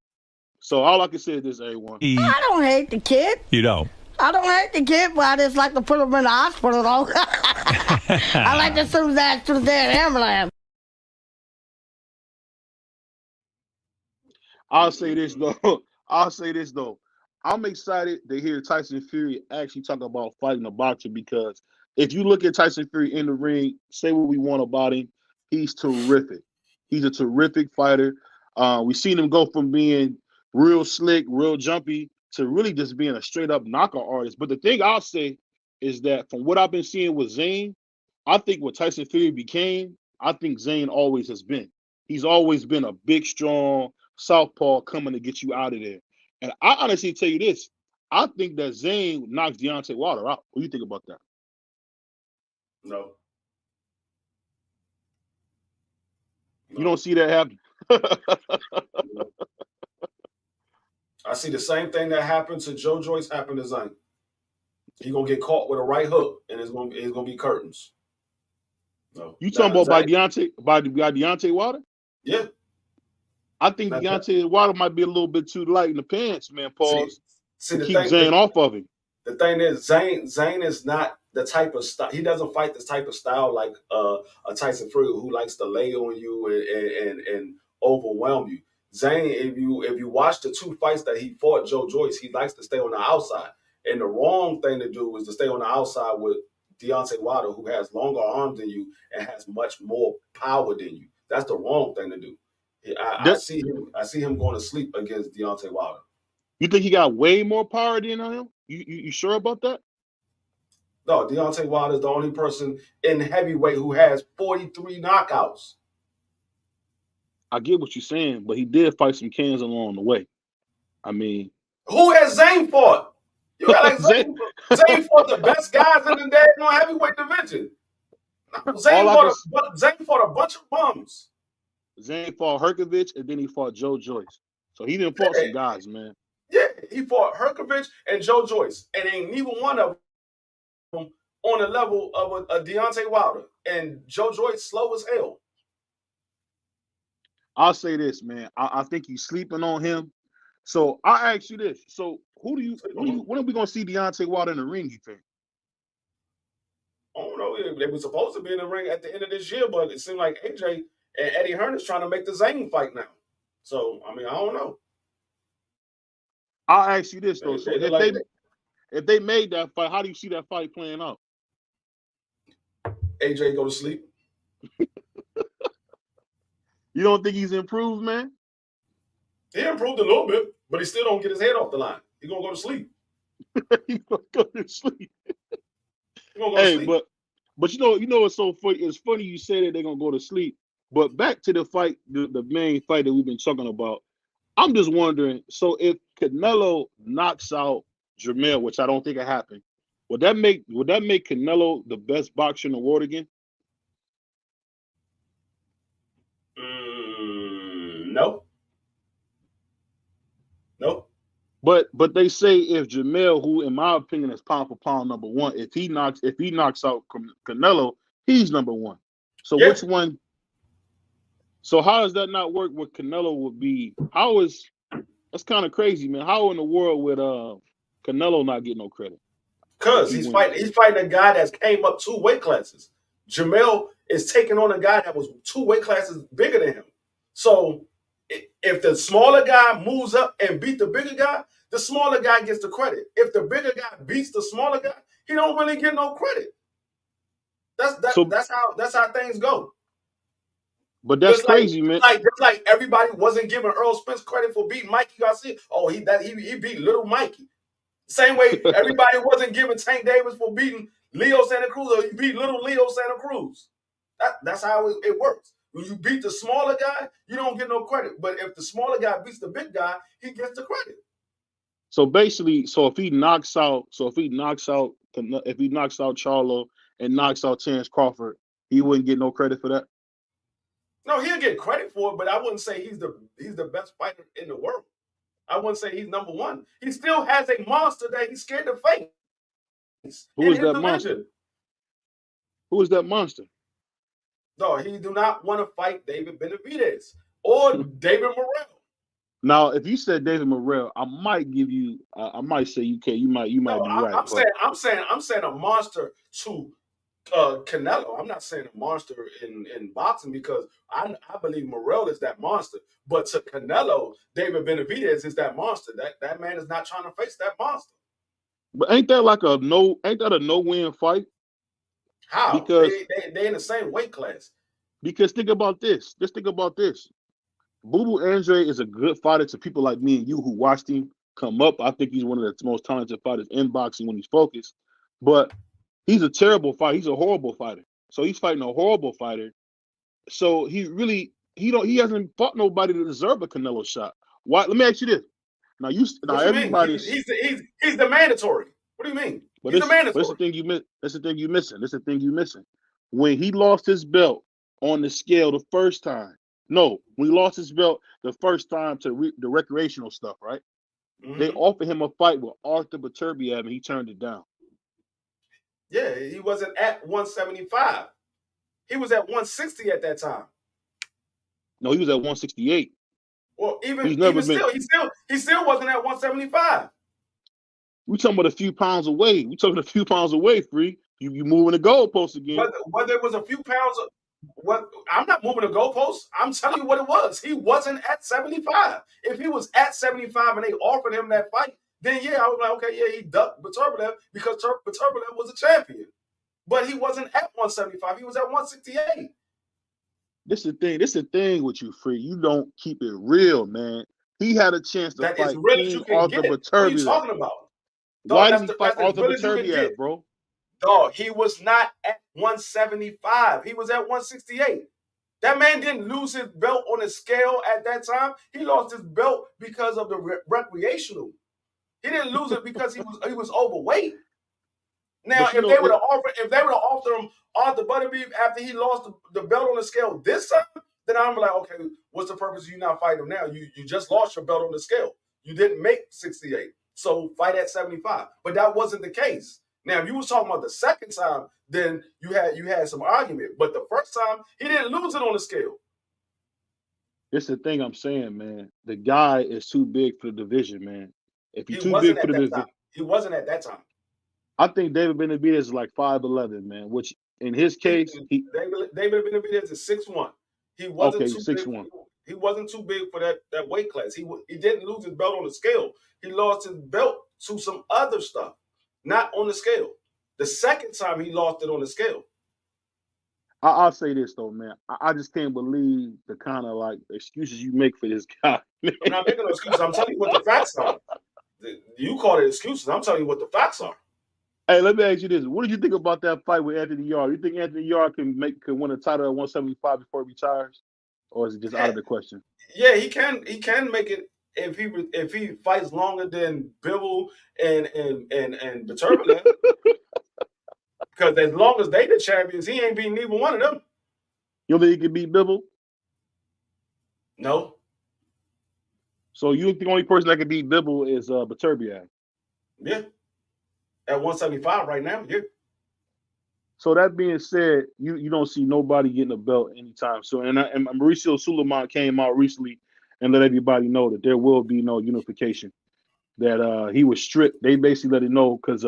So all I can say is this, A1. I don't hate the kid. You don't? I don't hate the kid, but I just like to put him in the hospital, though. I like to send that to the ambulance. I'll say this though. I'm excited to hear Tyson Fury actually talk about fighting a boxer, because if you look at Tyson Fury in the ring, say what we want about him, he's terrific. He's a terrific fighter. We've seen him go from being real slick, real jumpy, to really just being a straight up knockout artist. But the thing I'll say is that from what I've been seeing with Zane, I think what Tyson Fury became, I think Zane always has been. He's always been a big, strong southpaw coming to get you out of there. And I honestly tell you this, I think that Zane knocks Deontay Wilder out. What do you think about that? No. You don't see that happen? I see the same thing that happened to Joe Joyce happen to Zane. He's gonna get caught with a right hook, and it's gonna be curtains. No. You talking about by Deontay Wilder? Yeah. I think Deontay Wilder might be a little bit too light in the pants, man. Pause. See to keep Zane off of him. The thing is, Zane is not the type of style. He doesn't fight this type of style like a Tyson Fury, who likes to lay on you and overwhelm you. Zane, if you watch the two fights that he fought Joe Joyce, he likes to stay on the outside. And the wrong thing to do is to stay on the outside with Deontay Wilder, who has longer arms than you and has much more power than you. That's the wrong thing to do. I see him going to sleep against Deontay Wilder. You think he got way more power than him? You sure about that? No, Deontay Wilder is the only person in heavyweight who has 43 knockouts. I get what you're saying, but he did fight some cans along the way. I mean, who has Zane fought? You got like Zane fought the best guys in the damn heavyweight division. Zane fought a bunch of bums. Zane fought Herkovich, and then he fought Joe Joyce. So he didn't fought some guys, man. Yeah, he fought Herkovich and Joe Joyce, and ain't neither one of them on the level of a Deontay Wilder. And Joe Joyce slow as hell. I'll say this, man. I think he's sleeping on him. So I ask you this. So when are we gonna see Deontay Wilder in the ring, you think? I don't know. They were supposed to be in the ring at the end of this year, but it seemed like AJ and Eddie Hearn is trying to make the Zane fight now. So I mean, I don't know. I'll ask you this though. So if they made that fight, how do you see that fight playing out? AJ go to sleep. You don't think he's improved, man? He improved a little bit, but he still don't get his head off the line. He's gonna go to sleep. He's gonna go to sleep. But you know what's so funny? It's funny you say that they're gonna go to sleep. But back to the fight, the main fight that we've been talking about. I'm just wondering, so if Canelo knocks out Jermell, which I don't think it happened, would that make Canelo the best boxer in the world again? No. Nope. But they say if Jermell, who in my opinion is pound for pound number one, if he knocks out Canelo, he's number one. So which one? So how does that not work? What Canelo would be? That's kind of crazy, man. How in the world would Canelo not get no credit? Because he's fighting a guy that came up 2 weight classes. Jermell is taking on a guy that was 2 weight classes bigger than him. So if the smaller guy moves up and beat the bigger guy, the smaller guy gets the credit. If the bigger guy beats the smaller guy, he don't really get no credit. That's how things go. But that's crazy, man. Just like everybody wasn't giving Earl Spence credit for beating Mikey Garcia. Oh, he beat little Mikey. Same way everybody wasn't giving Tank Davis for beating Leo Santa Cruz, or you beat little Leo Santa Cruz. That's how it works. When you beat the smaller guy, you don't get no credit. But if the smaller guy beats the big guy, he gets the credit. So basically, if he knocks out Charlo and knocks out Terrence Crawford, he wouldn't get no credit for that. No, he'll get credit for it, but I wouldn't say he's the best fighter in the world. I wouldn't say he's number one. He still has a monster that he's scared to face. Who is that monster? Who is that monster? No, he do not want to fight David Benavidez or David Morrell. Now, if you said David Morrell, I might give you. I might say you can. You might be right. I'm saying a monster to Canelo. I'm not saying a monster in boxing, because I believe Morrell is that monster. But to Canelo, David Benavidez is that monster. That man is not trying to face that monster. But ain't that like a no-win fight? How? Because they in the same weight class. Because think about this. Just think about this. Boo Boo Andre is a good fighter to people like me and you who watched him come up. I think he's one of the most talented fighters in boxing when he's focused. But he's a terrible fighter. He's a horrible fighter. So he's fighting a horrible fighter. So he hasn't fought nobody to deserve a Canelo shot. Why? Let me ask you this. Now everybody's he's the mandatory. What do you mean? But he's the mandatory. That's the thing you miss. That's the thing you missing. That's the thing you missing. When he lost his belt on the scale the first time. No, when he lost his belt the first time to the recreational stuff, right? Mm-hmm. They offered him a fight with Arthur Beterbiev, and he turned it down. Yeah, he wasn't at 175. He was at 160 at that time. No, he was at 168. Well, he still wasn't at 175. We talking about a few pounds away. Free. You moving the goalpost again. Whether it was a few pounds. I'm not moving the goalposts. I'm telling you what it was. He wasn't at 75. If he was at 75 and they offered him that fight, then yeah, I was like, okay, yeah, he ducked Beterbiev because Beterbiev was a champion. But he wasn't at 175. He was at 168. This is the thing with you, Free. You don't keep it real, man. He had a chance to fight King Arthur Beterbiev. What are you talking about? Why did he fight Arthur Beterbiev, bro? Dog, he was not at 175. He was at 168. That man didn't lose his belt on the scale at that time. He lost his belt because of the recreational. He didn't lose it because he was overweight. Now, if they would have offered him Arthur Beterbiev after he lost the belt on the scale this time, then I'm like, okay, what's the purpose of you not fighting him now? You just lost your belt on the scale. You didn't make 68. So fight at 75. But that wasn't the case. Now, if you was talking about the second time, then you had some argument. But the first time, he didn't lose it on the scale. This is the thing I'm saying, man. The guy is too big for the division, man. If he's too big for the division, he wasn't at that time. I think David Benavidez is like 5'11", man. Which in his case, David Benavidez is 6'1". He wasn't 6'1". He wasn't too big for that weight class. He didn't lose his belt on the scale. He lost his belt to some other stuff. Not on the scale. The second time he lost it on the scale. I'll say this though, man. I just can't believe the kind of like excuses you make for this guy. I'm not making no excuses. I'm telling you what the facts are. You call it excuses. I'm telling you what the facts are. Hey, let me ask you this: what did you think about that fight with Anthony Yarde? You think Anthony Yarde can win a title at 175 before he retires, or is it just out of the question? Yeah, he can make it. If he fights longer than Bivol and Beterbiev, because as long as they the champions, he ain't beating neither one of them. You don't think he can beat Bivol? No. So you think the only person that can beat Bivol is Beterbiev? Yeah. At 175 right now, yeah. So that being said, you don't see nobody getting a belt anytime soon. And Mauricio Sulaiman came out recently and let everybody know that there will be no unification. That he was stripped. They basically let it know because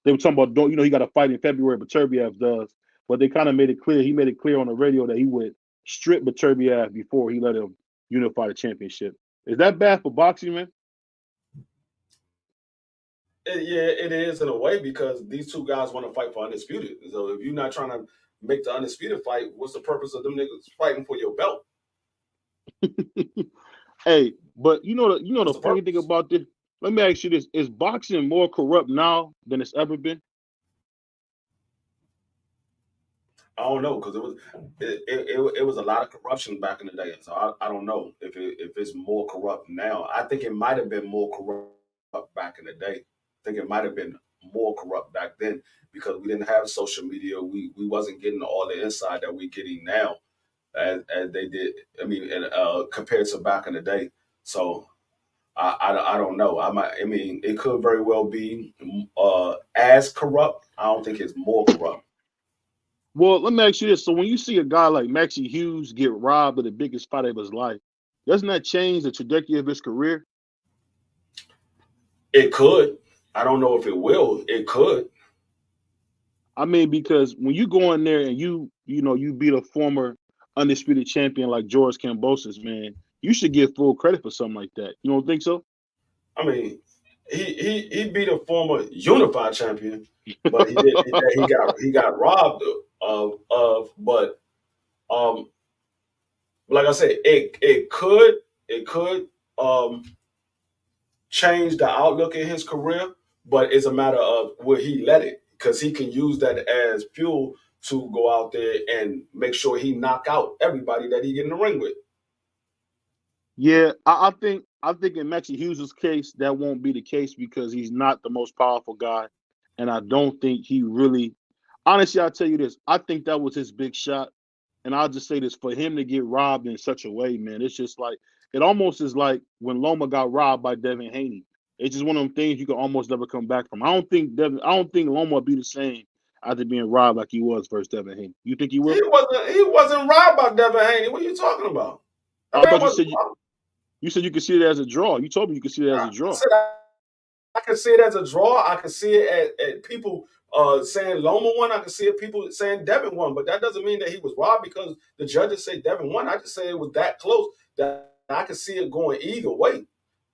They were talking about, don't, he got to fight in February, but Beterbiev does. But they kind of made it clear. He made it clear on the radio that he would strip Beterbiev before he let him unify the championship. Is that bad for boxing, man? Yeah, it is in a way because these two guys want to fight for undisputed. So if you're not trying to make the undisputed fight, what's the purpose of them niggas fighting for your belt? Hey, but the funny thing about this. Let me ask you this: is boxing more corrupt now than it's ever been? I don't know because it was a lot of corruption back in the day. So I don't know if it's more corrupt now. I think it might have been more corrupt back in the day. I think it might have been more corrupt back then because we didn't have social media. We wasn't getting all the insight that we're getting now as they did. I mean, compared to back in the day. So I don't know. I mean, it could very well be as corrupt. I don't think it's more corrupt. Well, let me ask you this. So when you see a guy like Maxie Hughes get robbed of the biggest fight of his life, doesn't that change the trajectory of his career? It could. I don't know if it will. It could. I mean, because when you go in there and you beat a former undisputed champion like George Kambosos, man, you should get full credit for something like that. You don't think so? I mean, he beat a former unified champion, but he got robbed of. But like I said, it could change the outlook in his career, but it's a matter of will he let it, because he can use that as fuel to go out there and make sure he knock out everybody that he get in the ring with. Yeah, I think in Maxie Hughes' case that won't be the case because he's not the most powerful guy, and I don't think he really. Honestly, I'll tell you this: I think that was his big shot, and I'll just say this: for him to get robbed in such a way, man, it's just like it almost is like when Loma got robbed by Devin Haney. It's just one of them things you can almost never come back from. I don't think Loma will be the same after being robbed like he was versus Devin Haney. You think he will? He wasn't robbed by Devin Haney. What are you talking about? I thought you said you could see it as a draw. You told me you could see it as a draw. I can see it as a draw. I can see it at people saying Loma won. I can see it people saying Devin won. But that doesn't mean that he was robbed because the judges say Devin won. I just say it was that close that I could see it going either way.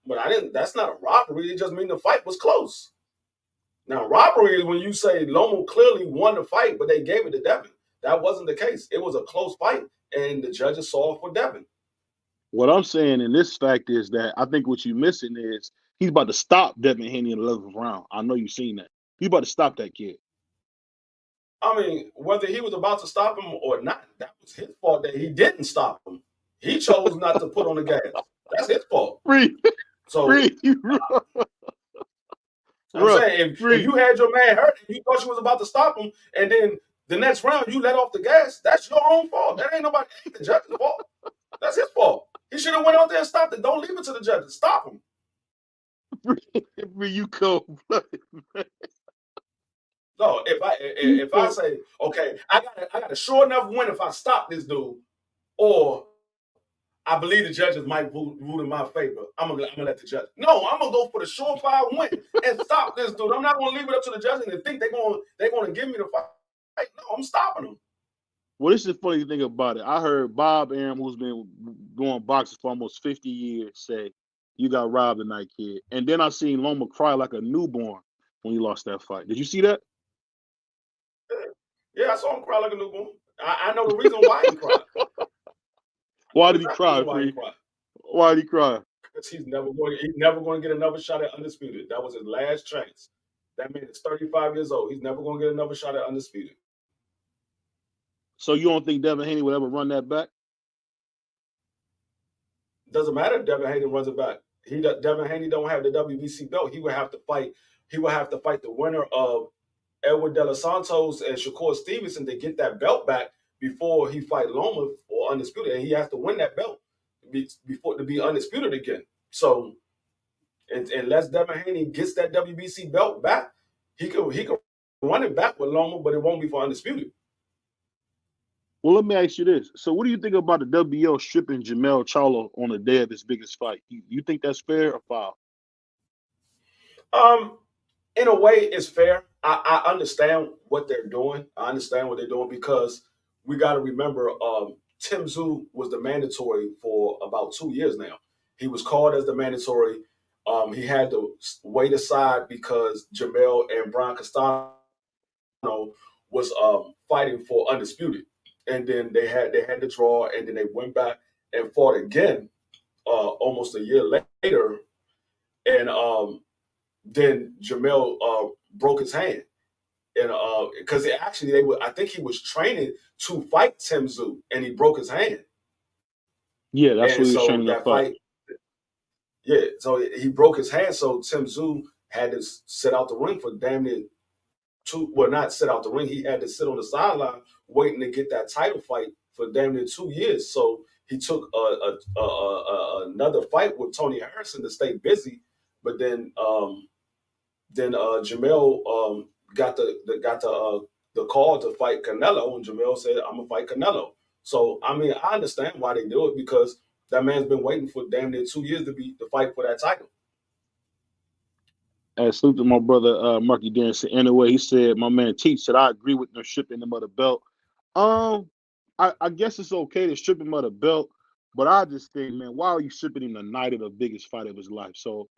But that's not a robbery. It just means the fight was close. Now, robbery is when you say Loma clearly won the fight, but they gave it to Devin. That wasn't the case. It was a close fight, and the judges saw it for Devin. What I'm saying in this fact is that I think what you're missing is he's about to stop Devin Haney in the 11th round. I know you've seen that. He's about to stop that kid. I mean, whether he was about to stop him or not, that was his fault that he didn't stop him. He chose not to put on the gas. That's his fault. So I'm saying if you had your man hurt and you thought you was about to stop him, and then the next round you let off the gas, that's your own fault. That ain't the judge's fault. That's his fault. He should have went out there and stopped it. Don't leave it to the judges. Stop him. You cold-blooded, man. No, if I say, okay, I got a sure enough win if I stop this dude, or I believe the judges might rule in my favor, I'm gonna let the judge. No, I'm gonna go for the surefire win and stop this dude. I'm not gonna leave it up to the judges and think they're gonna give me the fight. No, I'm stopping them. Well, this is the funny thing about it. I heard Bob Arum, who's been going boxing for almost 50 years, say, "You got robbed tonight, kid." And then I seen Loma cry like a newborn when he lost that fight. Did you see that? Yeah, I saw him cry like a newborn. I know the reason why he cried. Why did he cry? Why did he cry? Because he's never going to get another shot at Undisputed. That was his last chance. That man is 35 years old. He's never going to get another shot at Undisputed. So you don't think Devin Haney would ever run that back? Doesn't matter if Devin Haney runs it back. Devin Haney don't have the WBC belt. He would have to fight the winner of Edward De Los Santos and Shakur Stevenson to get that belt back before he fight Loma or Undisputed. And he has to win that belt to be Undisputed again. So unless Devin Haney gets that WBC belt back, he could run it back with Loma, but it won't be for Undisputed. Well, let me ask you this. So what do you think about the WBO stripping Jermell Charlo on the day of his biggest fight? You think that's fair or foul? In a way, it's fair. I understand what they're doing. I understand what they're doing because we got to remember Tim Tszyu was the mandatory for about 2 years now. He was called as the mandatory. He had to wait aside because Jermell and Brian Castano was fighting for undisputed, and then they had the draw, and then they went back and fought again almost a year later, and then Jermell broke his hand, and because I think he was training to fight Tim Tszyu, and he broke his hand. Yeah, that's And what he was so training to that fight. Yeah, so he broke his hand. So Tim Tszyu had to sit out the ring for damn near not sit out the ring. He had to sit on the sideline waiting to get that title fight for damn near 2 years. So he took another fight with Tony Harrison to stay busy. But then Jermell got the call to fight Canelo, and Jermell said, "I'm gonna fight Canelo." So I mean, I understand why they do it because that man's been waiting for damn near 2 years to fight for that title. Salute to my brother Marky Dancer. Anyway, he said, "My man Teach said I agree with them stripping him of the belt." I guess it's okay to strip him of the belt, but I just think, man, why are you stripping him the night of the biggest fight of his life? So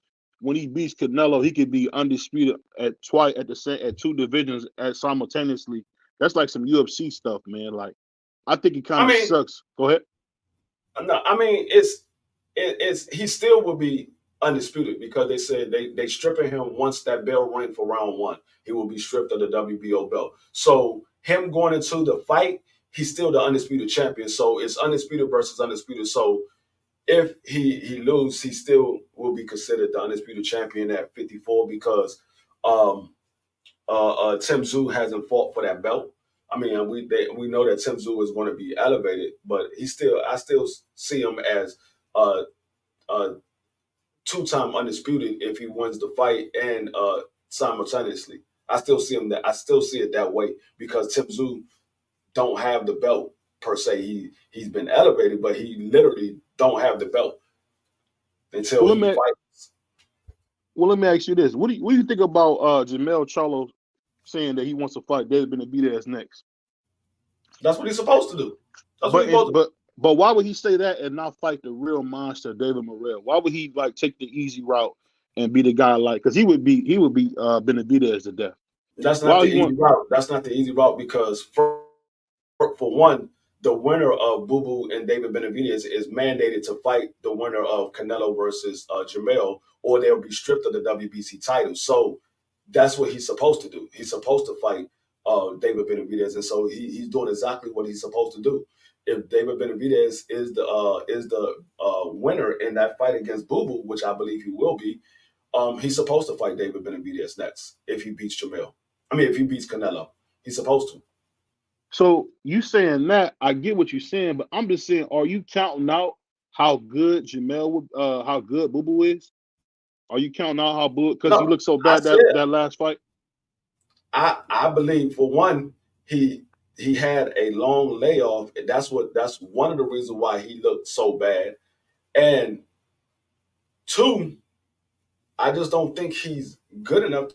when he beats Canelo, he could be undisputed at two divisions simultaneously. That's like some UFC stuff, man. Like, I think it kind of sucks. Go ahead. No, I mean it's he still will be undisputed because they said they stripping him once that bell rang for round one. He will be stripped of the WBO belt. So him going into the fight, he's still the undisputed champion. So it's undisputed versus undisputed. So if he loses, he still will be considered the undisputed champion at 54 because Tim Tszyu hasn't fought for that belt. I mean, we know that Tim Tszyu is going to be elevated, but I still see him as a two-time undisputed if he wins the fight and simultaneously. I still see it that way because Tim Tszyu don't have the belt per se. He's been elevated, but he literally don't have the belt until he fights. Well, let me ask you this: What do you think about Jermell Charlo saying that he wants to fight David Benavidez next? That's what he's supposed to do. But why would he say that and not fight the real monster, David Morrell? Why would he take the easy route and be the guy because he would be Benavidez to death? That's not the easy route. That's not the easy route because for one, the winner of Boo Boo and David Benavidez is mandated to fight the winner of Canelo versus Jermell, or they'll be stripped of the WBC title. So that's what he's supposed to do. He's supposed to fight David Benavidez, and so he's doing exactly what he's supposed to do. If David Benavidez is the winner in that fight against Boo Boo, which I believe he will be, he's supposed to fight David Benavidez next if he beats Jermell. I mean, if he beats Canelo, he's supposed to. So you saying that, I get what you're saying, but I'm just saying, are you counting out how good how good Boo Boo is? Are you counting out how good because he looked so bad that last fight? I believe for one, he had a long layoff, and that's one of the reasons why he looked so bad. And two, I just don't think he's good enough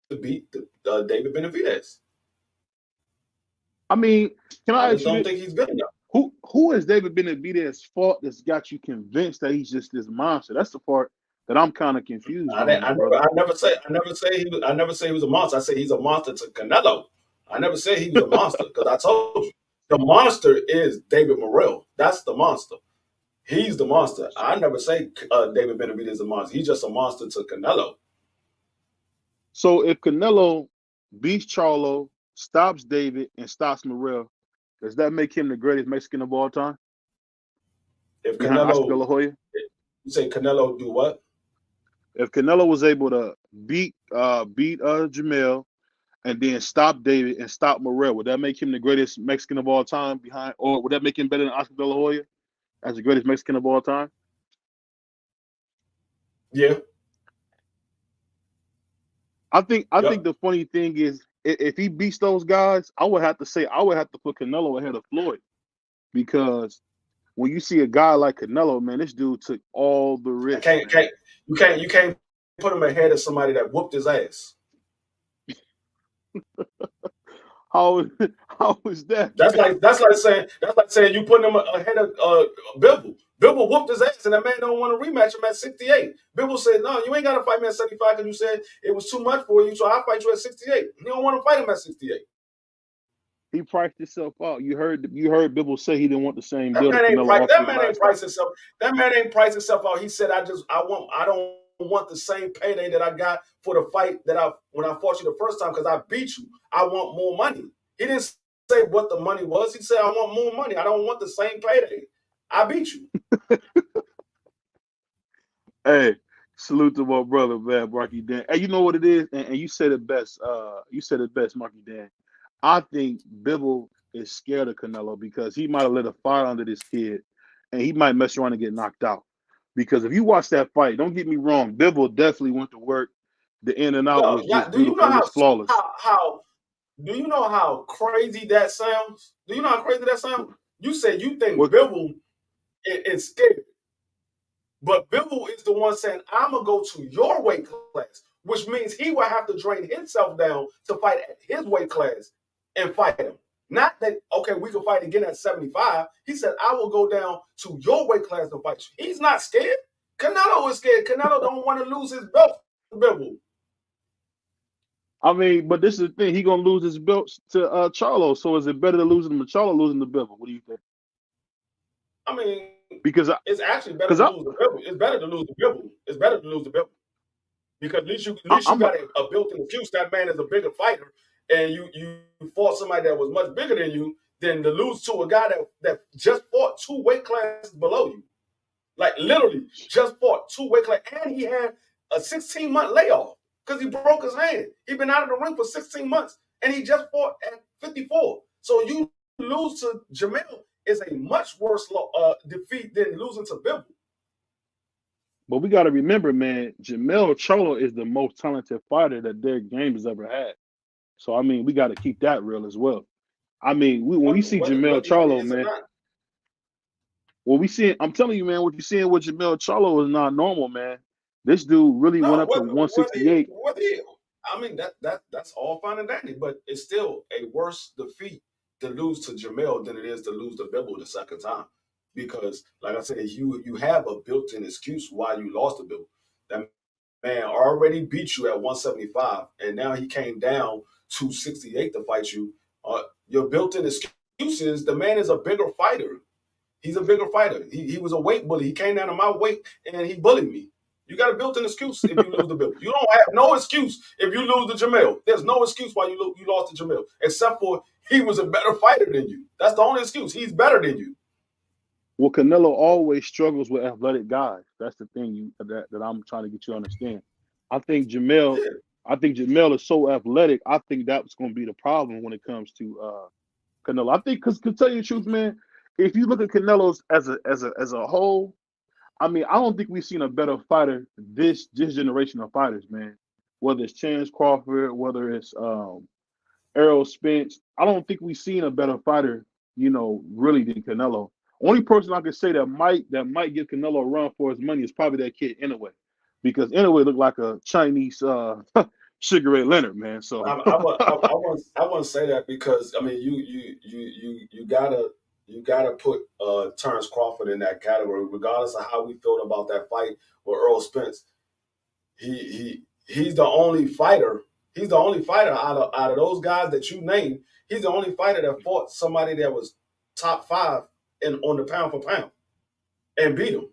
to beat David Benavidez. I mean, can I just don't think he's good enough. Who has David Benavidez fought that's got you convinced that he's just this monster? That's the part that I'm kind of confused. I never say he was a monster. I say he's a monster to Canelo. I never said he was a monster because I told you the monster is David Morrell. That's the monster. He's the monster. I never say David Benavidez is a monster. He's just a monster to Canelo. So if Canelo beats Charlo, stops David, and stops Morrell, does that make him the greatest Mexican of all time? If Canelo, you say Canelo do what? If Canelo was able to beat Jermell and then stop David and stop Morrell, would that make him the greatest Mexican of all time or would that make him better than Oscar De La Hoya as the greatest Mexican of all time? Yeah. I think the funny thing is if he beats those guys, I would have to put Canelo ahead of Floyd because when you see a guy like Canelo, man, this dude took all the risk. You can't put him ahead of somebody that whooped his ass. How is that? That's like saying you putting him ahead of Bibble. Bibble whooped his ass, and that man don't want to rematch him at 68. Bibble said, "No, you ain't got to fight me at 75 because you said it was too much for you, so I'll fight you at 68." He don't want to fight him at 68. He priced himself out. You heard Bibble say he didn't want the same That deal man that ain't Canelo price. offered That him man ain't last price time. himself. That man ain't price himself out. He said, I don't want the same payday that I got for the fight when I fought you the first time because I beat you. I want more money." He didn't say what the money was. He said, "I want more money. I don't want the same payday. I beat you." Hey, salute to my brother, man, Marky Dan. Hey, you know what it is, and you said it best. You said it best, Marky Dan. I think Bibble is scared of Canelo because he might have lit a fire under this kid, and he might mess around and get knocked out. Because if you watch that fight, don't get me wrong, Bibble definitely went to work. The in and out Yo, was yeah, just do you beautiful. know It was flawless. how do you know how crazy that sounds? Do you know how crazy that sounds? You said you think What? Bibble is scared. But Bivol is the one saying, "I'm going to go to your weight class," which means he will have to drain himself down to fight at his weight class and fight him. Not that, okay, we can fight again at 75. He said, "I will go down to your weight class to fight you." He's not scared. Canelo is scared. Canelo don't want to lose his belt to Bivol. I mean, but this is the thing. He gonna lose his belt to Charlo. So is it better to lose him to Charlo, or losing to Bivol? What do you think? I mean, Because it's actually better because to lose the Bivol. It's better to lose the Bivol. It's better to lose the Bivol. Because at least you I'm got a built-in excuse. That man is a bigger fighter, and you fought somebody that was much bigger than you than to lose to a guy that just fought 2 weight classes below you. Like literally just fought 2 weight classes, and he had a 16-month layoff because he broke his hand. He'd been out of the ring for 16 months, and he just fought at 54. So you lose to Jermell is a much worse defeat than losing to Bivol. But we got to remember, man, Jermell Charlo is the most talented fighter that Derek James has ever had. So I mean, we got to keep that real as well. I mean, when we see Jermell Whether he Charlo, is or man, not. what we see, I'm telling you, man, what you're seeing with Jermell Charlo is not normal, man. This dude really went No, up to 168. I mean that's all fine and dandy, but it's still a worse defeat to lose to Jermell than it is to lose to Bivol the second time. Because, like I said, you have a built-in excuse why you lost to Bivol. That man already beat you at 175, and now he came down to 68 to fight you. Your built-in excuse is the man is a bigger fighter. He's a bigger fighter. He was a weight bully. He came down to my weight and he bullied me. You got a built-in excuse if you lose the bill. You don't have no excuse if you lose to Jermell. There's no excuse why you lost to Jermell, except for he was a better fighter than you. That's the only excuse. He's better than you. Well, Canelo always struggles with athletic guys. That's the thing that I'm trying to get you to understand. I think Jermell, Yeah. I think Jermell is so athletic. I think that's going to be the problem when it comes to Canelo. I think because to tell you the truth, man, if you look at Canelo's as a whole, I mean, I don't think we've seen a better fighter this generation of fighters, man. Whether it's Chance Crawford, whether it's Errol Spence, I don't think we've seen a better fighter, really than Canelo. Only person I could say that might give Canelo a run for his money is probably that kid Inoue, because Inoue looked like a Chinese Sugar Ray Leonard, man. So I want to say that because I mean you gotta put Terrence Crawford in that category, regardless of how we felt about that fight with Earl Spence. He's the only fighter. He's the only fighter out of those guys that you named. He's the only fighter that fought somebody that was top 5 on the pound for pound and beat him.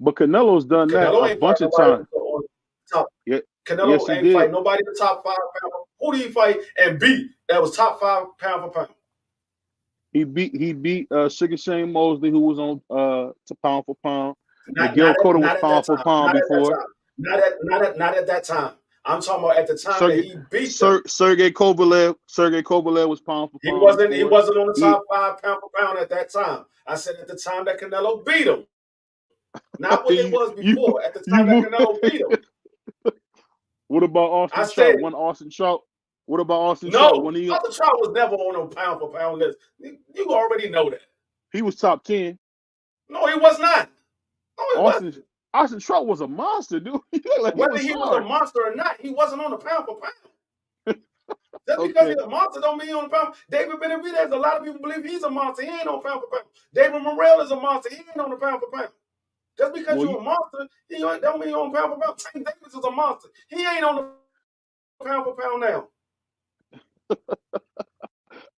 but Canelo's done that Canelo a ain't bunch fight of nobody times. on top. Yeah, yes, Canelo he ain't did. fight nobody in the top 5 pound. Who did he fight and beat that was top 5 pound for pound? He beat Sugar Shane Mosley, who was on to pound for pound. Not, Miguel not, at, Cotto was not at that pound for time. pound Not at that before. time. Not at that time. I'm talking about at the time that he beat them. Sergey Kovalev was pound for He pound wasn't before. on the top 5 pound for pound at that time. I said at the time that Canelo beat him. Not what it was before. At the time that Canelo beat him. What about Austin I Trout? said When Austin Trout? What about Austin Trout? no. When Arthur Trout was never on a pound for pound list. You already know that. he was top 10. No, he was not. No, he wasn't. Austin Trout was a monster, dude. He looked like he Whether was he was a sorry. monster or not, he wasn't on the pound for pound. Just because he's a monster don't mean he's on the pound. David Benavidez, a lot of people believe he's a monster. He ain't on pound for pound. David Morrell is a monster. He ain't on the pound for pound. Just because you're a monster, he don't mean you're on pound for pound. Tank Davis is a monster. He ain't on the pound for pound now.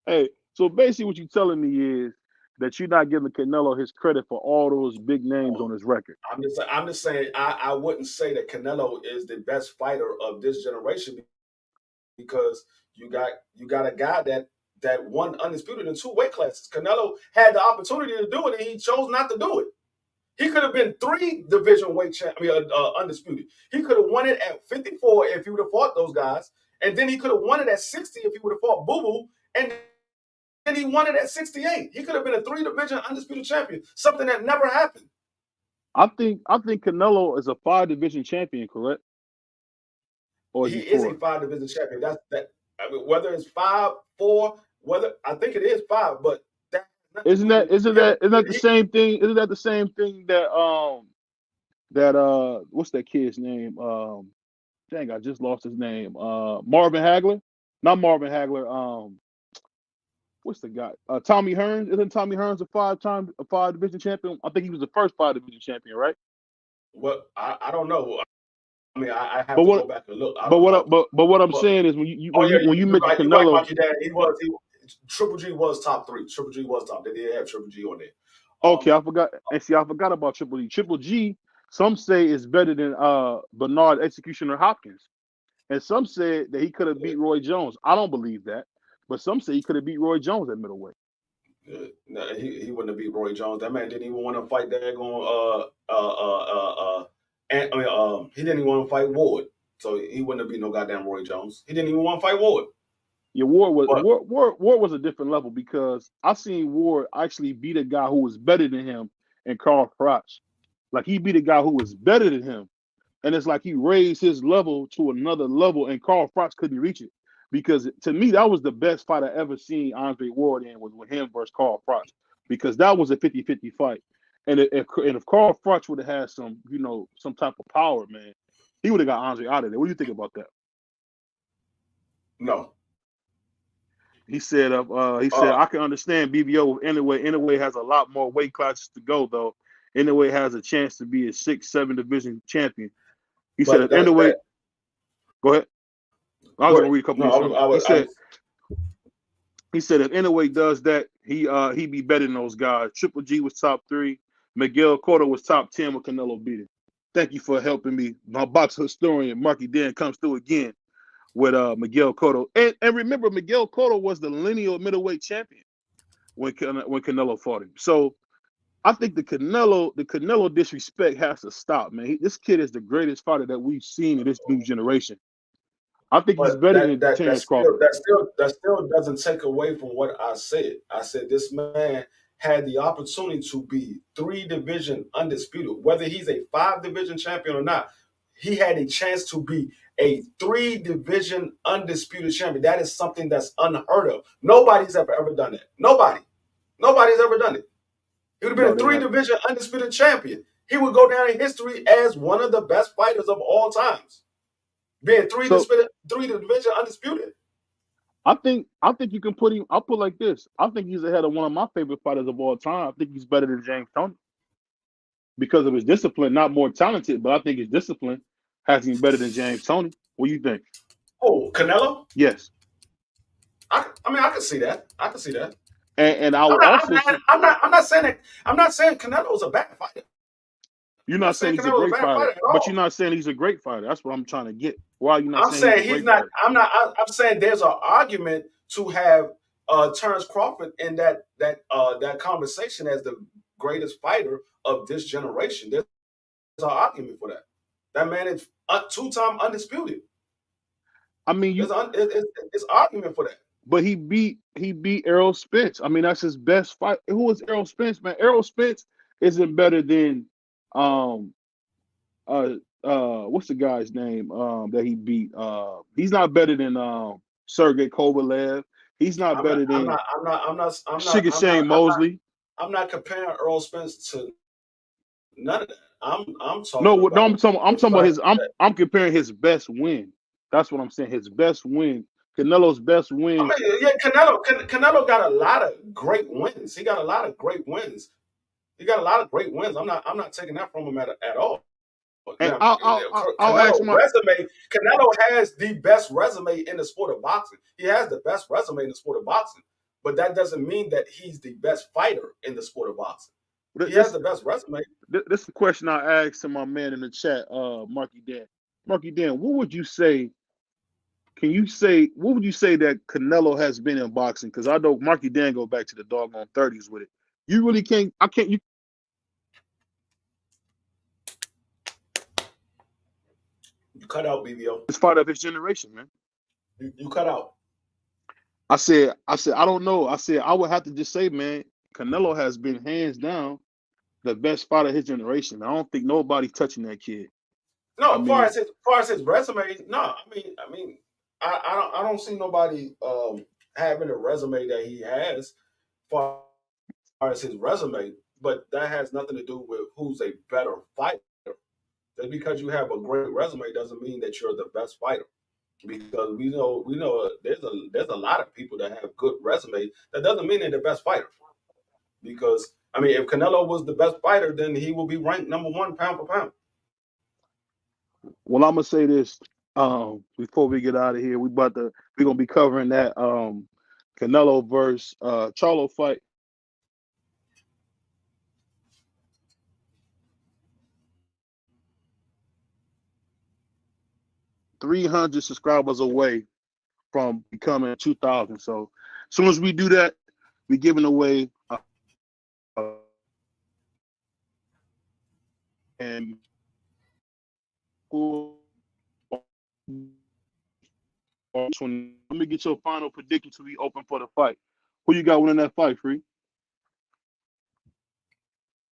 Hey, so basically what you're telling me is that you're not giving Canelo his credit for all those big names on his record. I'm just saying I wouldn't say that Canelo is the best fighter of this generation because you got a guy that won undisputed in 2 weight classes. Canelo had the opportunity to do it and he chose not to do it. He could have been 3 division weight champion, undisputed. He could have won it at 54 if he would have fought those guys, and then he could have won it at 60 if he would have fought Boo Boo, and then he won it at 68. He could have been a 3 division undisputed champion, something that never happened. I think Canelo is a 5 division champion, correct? Or he is a 5 division champion. I mean, whether it's 5, 4, whether I think it is 5, but isn't that the same thing? Isn't that the same thing that what's that kid's name? Dang, I just lost his name. Marvin Hagler? Not Marvin Hagler. What's the guy? Tommy Hearns. Isn't Tommy Hearns a 5 division champion? I think he was the first 5 division champion, right? Well, I don't know. I mean, I have to go back and look. But what I'm saying is when you mention Canelo, right, Triple G was top 3. Triple G was top. They did have Triple G on there. Okay, I forgot. And see, I forgot about Triple G. Triple G, some say is better than Bernard Executioner Hopkins, and some say that he could have beat Roy Jones. I don't believe that, but some say he could have beat Roy Jones at middleweight. No, he wouldn't have beat Roy Jones. That man didn't even want to fight he didn't even want to fight Ward, so he wouldn't have beat no goddamn Roy Jones. He didn't even want to fight Ward. Yeah, Ward was a different level because I seen Ward actually beat a guy who was better than him and Carl Froch. Like he beat a guy who was better than him, and it's like he raised his level to another level, and Carl Froch couldn't reach it. Because to me, that was the best fight I ever seen Andre Ward in was with him versus Carl Froch, because that was a 50-50 fight. And if Carl Froch would have had some type of power, man, he would have got Andre out of there. What do you think about that? No. He said, I can understand BBO anyway has a lot more weight classes to go, though. Anyway has a chance to be a 6-7 division champion. He said, if anyway, go ahead. I was going to read a couple he said, if anyway does that, he be better than those guys. Triple G was top 3. Miguel Cotto was top 10 with Canelo beat him. Thank you for helping me. My box historian, Marky Dan, comes through again with Miguel Cotto. And remember, Miguel Cotto was the lineal middleweight champion when Canelo fought him. So I think the Canelo disrespect has to stop, man. This kid is the greatest fighter that we've seen in this new generation. I think he's better than Terrence Crawford. That still doesn't take away from what I said. I said this man had the opportunity to be 3 division undisputed. Whether he's a 5 division champion or not, he had a chance to be a 3 division undisputed champion. That is something that's unheard of. Nobody's ever done that. Nobody's ever done it. He would have been a 3 division undisputed champion. He would go down in history as one of the best fighters of all times. Being 3 division undisputed. I think you can put him. I'll put it like this. I think he's ahead of one of my favorite fighters of all time. I think he's better than James Toney because of his discipline. Not more talented, but I think his discipline has him better than James Toney. What do you think? Oh, Canelo? Yes. I mean, I can see that. And I would I'm not saying Canelo's a bad fighter. You're not saying he's a great fighter, but you're not saying he's a great fighter. That's what I'm trying to get. Why are you not saying he's not? I'm saying there's an argument to have Terrence Crawford in that conversation as the greatest fighter of this generation. There's an argument for that. That man is 2-time undisputed. I mean, it's argument for that. But he beat Errol Spence. I mean, that's his best fight. Who was Errol Spence, man? Errol Spence isn't better than what's the guy's name that he beat? He's not better than Sergey Kovalev. He's not better than Sugar Shane Mosley. I'm not comparing Errol Spence to none of that. I'm talking I'm comparing his best win. That's what I'm saying. His best win Canelo's best win. I mean, yeah, Canelo got a lot of great wins. He got a lot of great wins. I'm not taking that from him at all. And Now, I'll ask my Canelo has the best resume in the sport of boxing. He has the best resume in the sport of boxing, but that doesn't mean that he's the best fighter in the sport of boxing. He has the best resume. This is a question I asked to my man in the chat, Marky Dan. Marky Dan, what would you say? What would you say that Canelo has been in boxing? Because I know Marky Dan go back to the doggone 30s with it. You really can't. I can't. You cut out, BBO. It's part of his generation, man. You cut out. I said, I don't know. I said, I would have to just say, man, Canelo has been hands down the best fighter of his generation. I don't think nobody's touching that kid. No, as far as his resume, no. I don't see nobody having a resume that he has as far as his resume, but that has nothing to do with who's a better fighter. Just because you have a great resume doesn't mean that you're the best fighter. Because we know there's a lot of people that have good resumes. That doesn't mean they're the best fighter. Because if Canelo was the best fighter, then he will be ranked number 1 pound for pound. Well, I'm gonna say this before we get out of here. We're gonna be covering that Canelo versus Charlo fight. 300 subscribers away from becoming 2,000. So as soon as we do that, we're giving away and let me get your final prediction to be open for the fight. Who you got winning that fight, Free?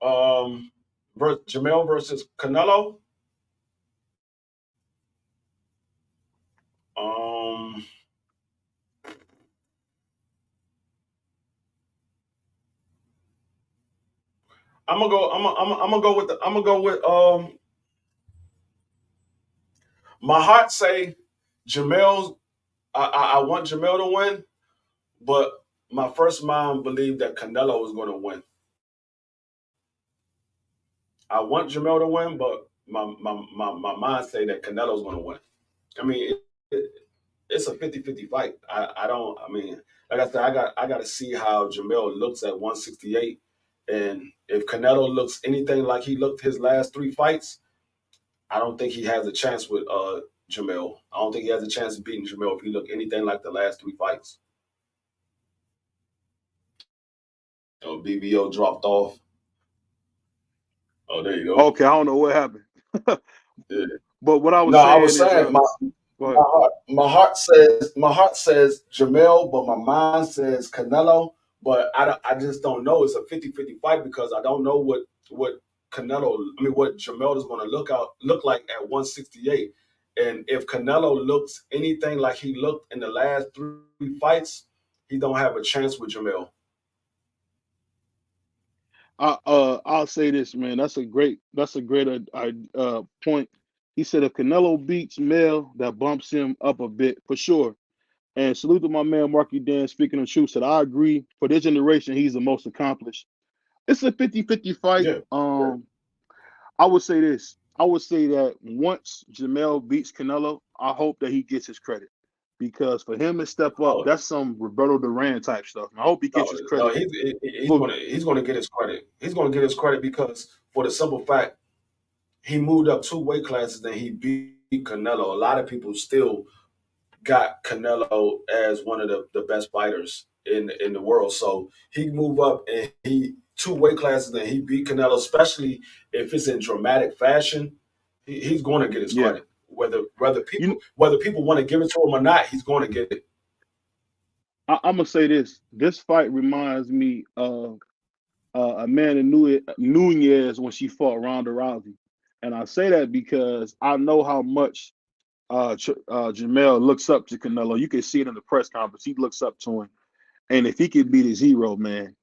Jermell versus Canelo. I'm gonna go with my heart say Jermell. I want Jermell to win, but my first mind believed that Canelo was going to win. I want Jermell to win, but my mind say that Canelo's going to win. It's a 50-50 fight. Like I said, I got to see how Jermell looks at 168, and if Canelo looks anything like he looked his last 3 fights, I don't think he has a chance with Jermell. I don't think he has a chance of beating Jermell if he look anything like the last 3 fights. BBO dropped off. Oh, there you go. Okay, I don't know what happened. Yeah. But what I was saying, my heart says Jermell, but my mind says Canelo. But I just don't know. It's a 50-50 fight because I don't know what Jermell is going to look like at 168. And if Canelo looks anything like he looked in the last 3 fights, he don't have a chance with Jermell. I'll say this, man. That's a great point. He said if Canelo beats Mel, that bumps him up a bit for sure. And salute to my man Marky Dan, speaking the truth, said I agree. For this generation, he's the most accomplished. It's a 50-50 fight. Yeah. I would say this. I would say that once Jermell beats Canelo, I hope that he gets his credit. Because for him to step up, that's some Roberto Duran type stuff. And I hope he gets his credit. No, he's going to get his credit. He's going to get his credit because for the simple fact, he moved up 2 weight classes and he beat Canelo. A lot of people still got Canelo as one of the best fighters in the world. So he moved up and he 2 weight classes and he beat Canelo, especially if it's in dramatic fashion. He's going to get his credit. Whether people want to give it to him or not, he's going to get it. I'm gonna say this. This fight reminds me of Amanda Nunes when she fought Ronda Rousey, and I say that because I know how much Jermell looks up to Canelo. You can see it in the press conference. He looks up to him, and if he could beat his hero, man,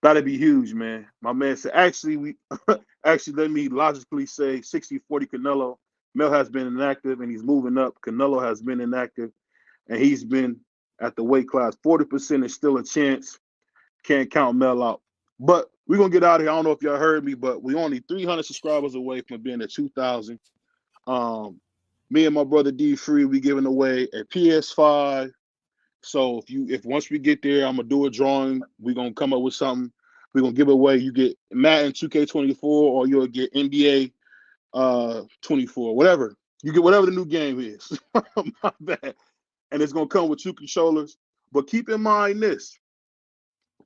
that'd be huge, man. My man said, actually, let me logically say 60-40 Canelo. Mel has been inactive, and he's moving up. Canelo has been inactive. and he's been at the weight class. 40% is still a chance. Can't count Mel out. But we're going to get out of here. I don't know if y'all heard me, but we're only 300 subscribers away from being at 2,000. Me and my brother D Free, we giving away a PS5. So if once we get there, I'm gonna do a drawing. We're gonna come up with something. We're gonna give away. You get Madden 2K24, or you'll get NBA 24, whatever. You get whatever the new game is. My bad. And it's gonna come with 2 controllers. But keep in mind this: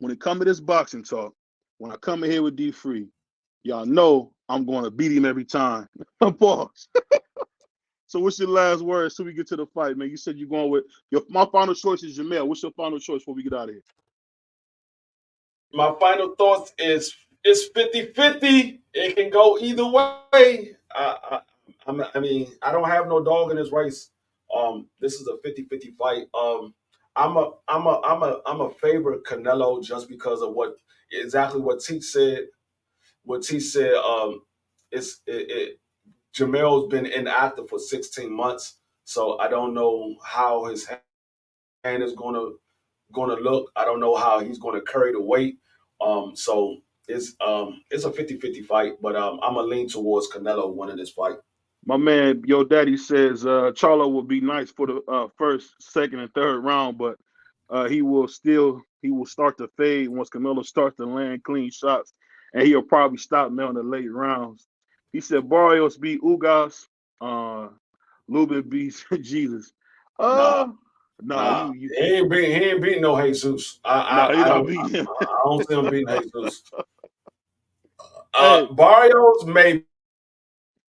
when it comes to this boxing talk, when I come in here with D Free, y'all know I'm gonna beat him every time. Pause. So what's your last words till we get to the fight, man? You said you're going with my final choice is Jermell. What's your final choice before we get out of here? My final thoughts is it's 50-50. It can go either way. I mean, I don't have no dog in this race. This is a 50-50 fight. I'm a favorite Canelo just because of exactly what Teach said. What Teach said. Jermell's been inactive for 16 months, so I don't know how his hand is gonna look. I don't know how he's gonna carry the weight. So it's a 50-50 fight, but I'm gonna lean towards Canelo winning this fight. My man, your daddy says Charlo will be nice for the first, second, and third round, but he will start to fade once Canelo starts to land clean shots, and he'll probably stop Mel in the late rounds. He said Barrios beat Ugas, Lubin beats Jesus. Nah, You he ain't beating no Jesus. I don't see him beating Jesus. Hey. Barrios maybe.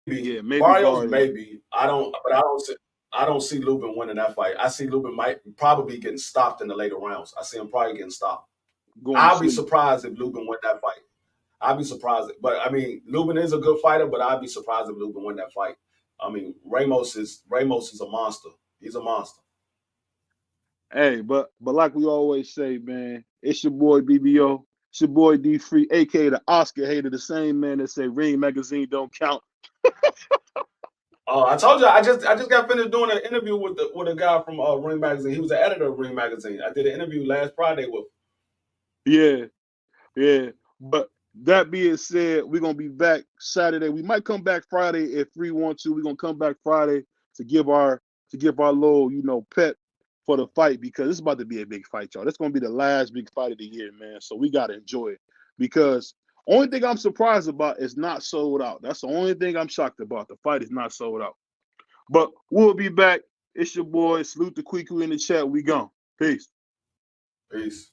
Yeah, maybe Barrios maybe. I don't see Lubin winning that fight. I see Lubin might probably getting stopped in the later rounds. I see him probably getting stopped. I'll be surprised if Lubin win that fight. I'll be surprised. But I mean, Lubin is a good fighter, but I'd be surprised if Lubin win that fight. I mean, Ramos is a monster. He's a monster. Hey, but like we always say, man, it's your boy BBO. It's your boy D Free, aka the Oscar hater, the same man that say Ring Magazine don't count. I told you I just got finished doing an interview with a guy from Ring Magazine. He was the editor of Ring Magazine. I did an interview last Friday with him. Yeah. But that being said, we're gonna be back Saturday. We might come back Friday if we want to. We're gonna come back Friday to give our little, pep for the fight, because it's about to be a big fight, y'all. That's gonna be the last big fight of the year, man. So we gotta enjoy it. Because only thing I'm surprised about is not sold out. That's the only thing I'm shocked about. The fight is not sold out. But we'll be back. It's your boy. Salute the Kwiku in the chat. We gone. Peace. Peace.